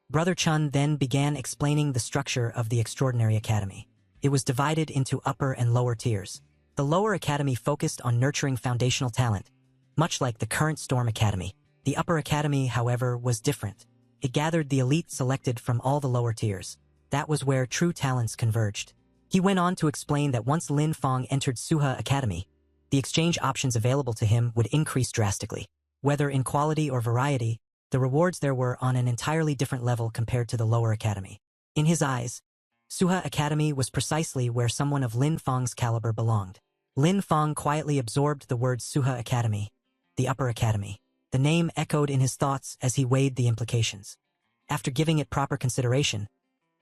Brother Chun then began explaining the structure of the Extraordinary Academy. It was divided into upper and lower tiers. The lower academy focused on nurturing foundational talent, much like the current Storm Academy. The upper academy, however, was different. It gathered the elite selected from all the lower tiers. That was where true talents converged. He went on to explain that once Lin Feng entered Suha Academy, the exchange options available to him would increase drastically. Whether in quality or variety, the rewards there were on an entirely different level compared to the lower academy. In his eyes, Suha Academy was precisely where someone of Lin Feng's caliber belonged. Lin Feng quietly absorbed the words Suha Academy, the upper academy. The name echoed in his thoughts as he weighed the implications. After giving it proper consideration,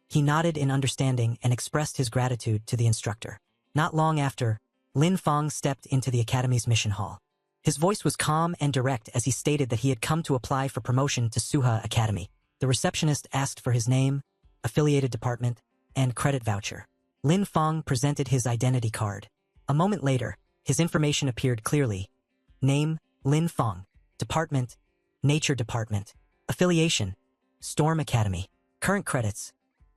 he nodded in understanding and expressed his gratitude to the instructor. Not long after, Lin Feng stepped into the academy's mission hall. His voice was calm and direct as he stated that he had come to apply for promotion to Suha Academy. The receptionist asked for his name, affiliated department, and credit voucher. Lin Feng presented his identity card. A moment later, his information appeared clearly. Name, Lin Feng. Department, Nature Department. Affiliation, Storm Academy. Current credits,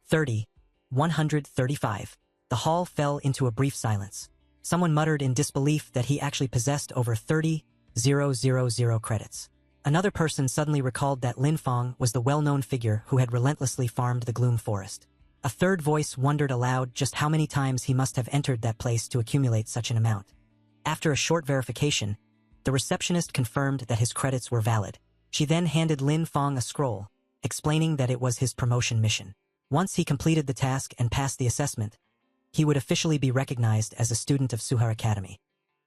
30, 135. The hall fell into a brief silence. Someone muttered in disbelief that he actually possessed over 30,000 credits. Another person suddenly recalled that Lin Feng was the well-known figure who had relentlessly farmed the Gloom Forest. A third voice wondered aloud just how many times he must have entered that place to accumulate such an amount. After a short verification, the receptionist confirmed that his credits were valid. She then handed Lin Feng a scroll, explaining that it was his promotion mission. Once he completed the task and passed the assessment, he would officially be recognized as a student of Suha Academy.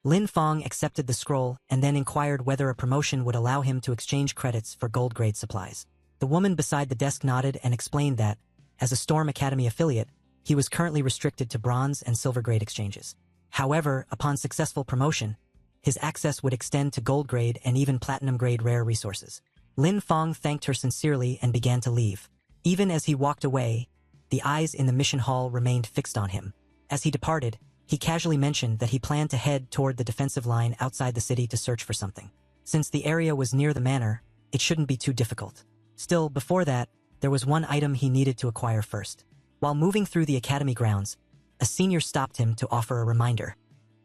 Lin Feng accepted the scroll and then inquired whether a promotion would allow him to exchange credits for gold-grade supplies. The woman beside the desk nodded and explained that, as a Storm Academy affiliate, he was currently restricted to bronze and silver-grade exchanges. However, upon successful promotion, his access would extend to gold-grade and even platinum-grade rare resources. Lin Feng thanked her sincerely and began to leave. Even as he walked away, the eyes in the mission hall remained fixed on him. As he departed, he casually mentioned that he planned to head toward the defensive line outside the city to search for something. Since the area was near the manor, it shouldn't be too difficult. Still, before that, there was one item he needed to acquire first. While moving through the academy grounds, a senior stopped him to offer a reminder.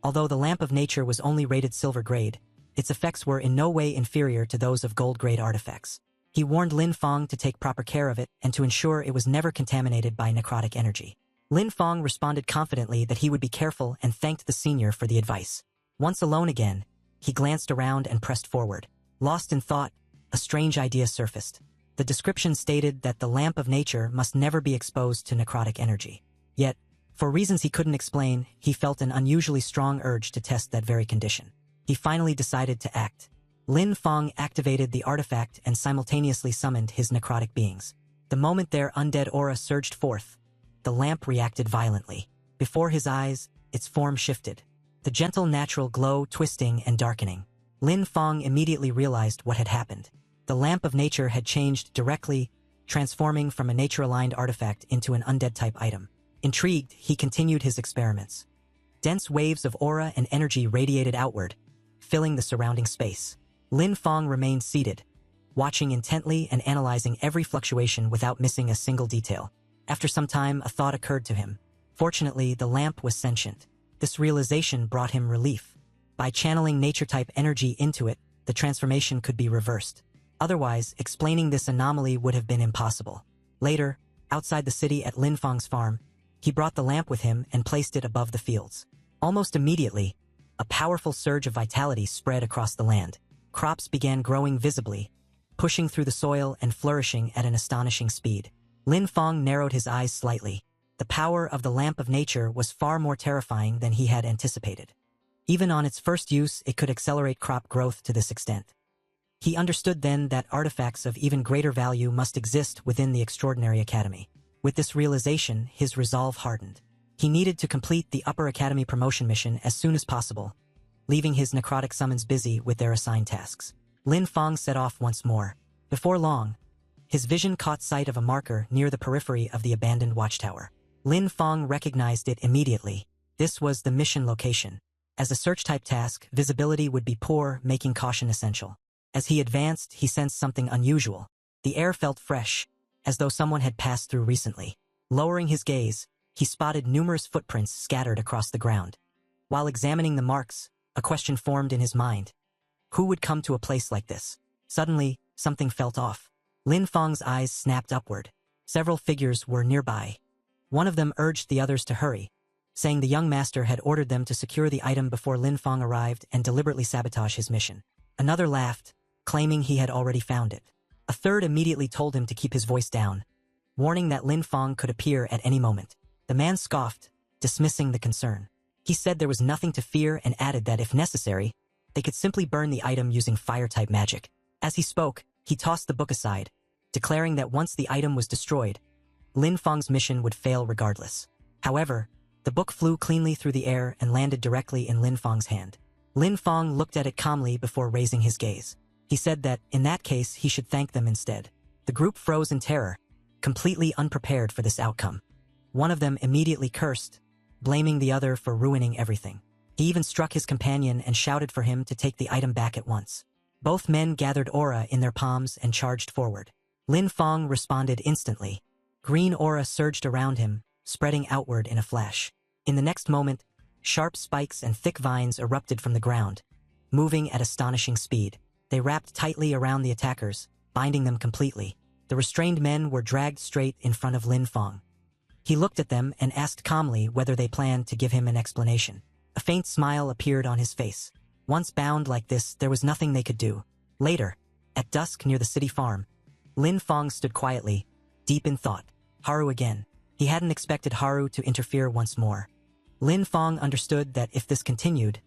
Although the Lamp of Nature was only rated silver grade, its effects were in no way inferior to those of gold grade artifacts. He warned Lin Feng to take proper care of it and to ensure it was never contaminated by necrotic energy. Lin Feng responded confidently that he would be careful and thanked the senior for the advice. Once alone again, he glanced around and pressed forward. Lost in thought, a strange idea surfaced. The description stated that the Lamp of Nature must never be exposed to necrotic energy. Yet, for reasons he couldn't explain, he felt an unusually strong urge to test that very condition. He finally decided to act. Lin Feng activated the artifact and simultaneously summoned his necrotic beings. The moment their undead aura surged forth, the lamp reacted violently. Before his eyes, its form shifted, the gentle natural glow twisting and darkening. Lin Feng immediately realized what had happened. The Lamp of Nature had changed directly, transforming from a nature-aligned artifact into an undead-type item. Intrigued, he continued his experiments. Dense waves of aura and energy radiated outward, filling the surrounding space. Lin Feng remained seated, watching intently and analyzing every fluctuation without missing a single detail. After some time, a thought occurred to him. Fortunately, the lamp was sentient. This realization brought him relief. By channeling nature-type energy into it, the transformation could be reversed. Otherwise, explaining this anomaly would have been impossible. Later, outside the city at Lin Feng's farm, he brought the lamp with him and placed it above the fields. Almost immediately, a powerful surge of vitality spread across the land. Crops began growing visibly, pushing through the soil and flourishing at an astonishing speed. Lin Feng narrowed his eyes slightly. The power of the Lamp of Nature was far more terrifying than he had anticipated. Even on its first use, it could accelerate crop growth to this extent. He understood then that artifacts of even greater value must exist within the extraordinary academy. With this realization, his resolve hardened. He needed to complete the Upper Academy promotion mission as soon as possible, leaving his necrotic summons busy with their assigned tasks. Lin Feng set off once more. Before long, his vision caught sight of a marker near the periphery of the abandoned watchtower. Lin Feng recognized it immediately. This was the mission location. As a search-type task, visibility would be poor, making caution essential. As he advanced, he sensed something unusual. The air felt fresh, as though someone had passed through recently. Lowering his gaze, he spotted numerous footprints scattered across the ground. While examining the marks, a question formed in his mind. Who would come to a place like this? Suddenly, something felt off. Lin Feng's eyes snapped upward. Several figures were nearby. One of them urged the others to hurry, saying the young master had ordered them to secure the item before Lin Feng arrived and deliberately sabotage his mission. Another laughed, claiming he had already found it. A third immediately told him to keep his voice down, warning that Lin Feng could appear at any moment. The man scoffed, dismissing the concern. He said there was nothing to fear and added that if necessary, they could simply burn the item using fire-type magic. As he spoke, he tossed the book aside, declaring that once the item was destroyed, Lin Feng's mission would fail regardless. However, the book flew cleanly through the air and landed directly in Lin Feng's hand. Lin Feng looked at it calmly before raising his gaze. He said that, in that case, he should thank them instead. The group froze in terror, completely unprepared for this outcome. One of them immediately cursed, blaming the other for ruining everything. He even struck his companion and shouted for him to take the item back at once. Both men gathered aura in their palms and charged forward. Lin Feng responded instantly. Green aura surged around him, spreading outward in a flash. In the next moment, sharp spikes and thick vines erupted from the ground, moving at astonishing speed. They wrapped tightly around the attackers, binding them completely. The restrained men were dragged straight in front of Lin Feng. He looked at them and asked calmly whether they planned to give him an explanation. A faint smile appeared on his face. Once bound like this, there was nothing they could do. Later, at dusk near the city farm, Lin Feng stood quietly, deep in thought. Haru again. He hadn't expected Haru to interfere once more. Lin Feng understood that if this continued,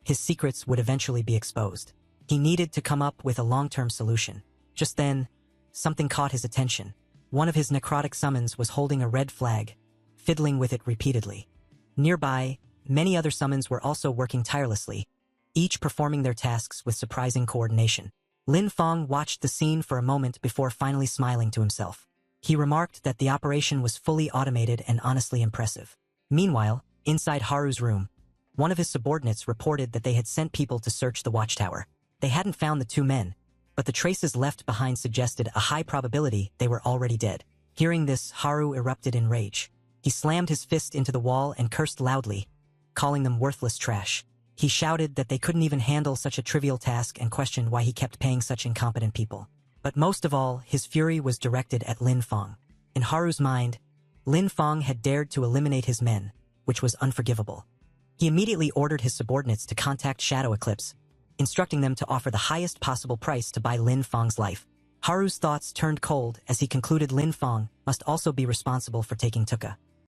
his secrets would eventually be exposed. He needed to come up with a long-term solution. Just then, something caught his attention. One of his necrotic summons was holding a red flag, fiddling with it repeatedly. Nearby, many other summons were also working tirelessly, each performing their tasks with surprising coordination. Lin Feng watched the scene for a moment before finally smiling to himself. He remarked that the operation was fully automated and honestly impressive. Meanwhile, Inside Haru's room, one of his subordinates reported that they had sent people to search the watchtower. They hadn't found the two men, but the traces left behind suggested a high probability they were already dead. Hearing this, Haru erupted in rage. He slammed his fist into the wall and cursed loudly, calling them worthless trash. He shouted that they couldn't even handle such a trivial task and questioned why he kept paying such incompetent people. But most of all, his fury was directed at Lin Feng. In Haru's mind, Lin Feng had dared to eliminate his men, which was unforgivable. He immediately ordered his subordinates to contact Shadow Eclipse, instructing them to offer the highest possible price to buy Lin Feng's life. Haru's thoughts turned cold as he concluded Lin Feng must also be responsible for taking Tuka.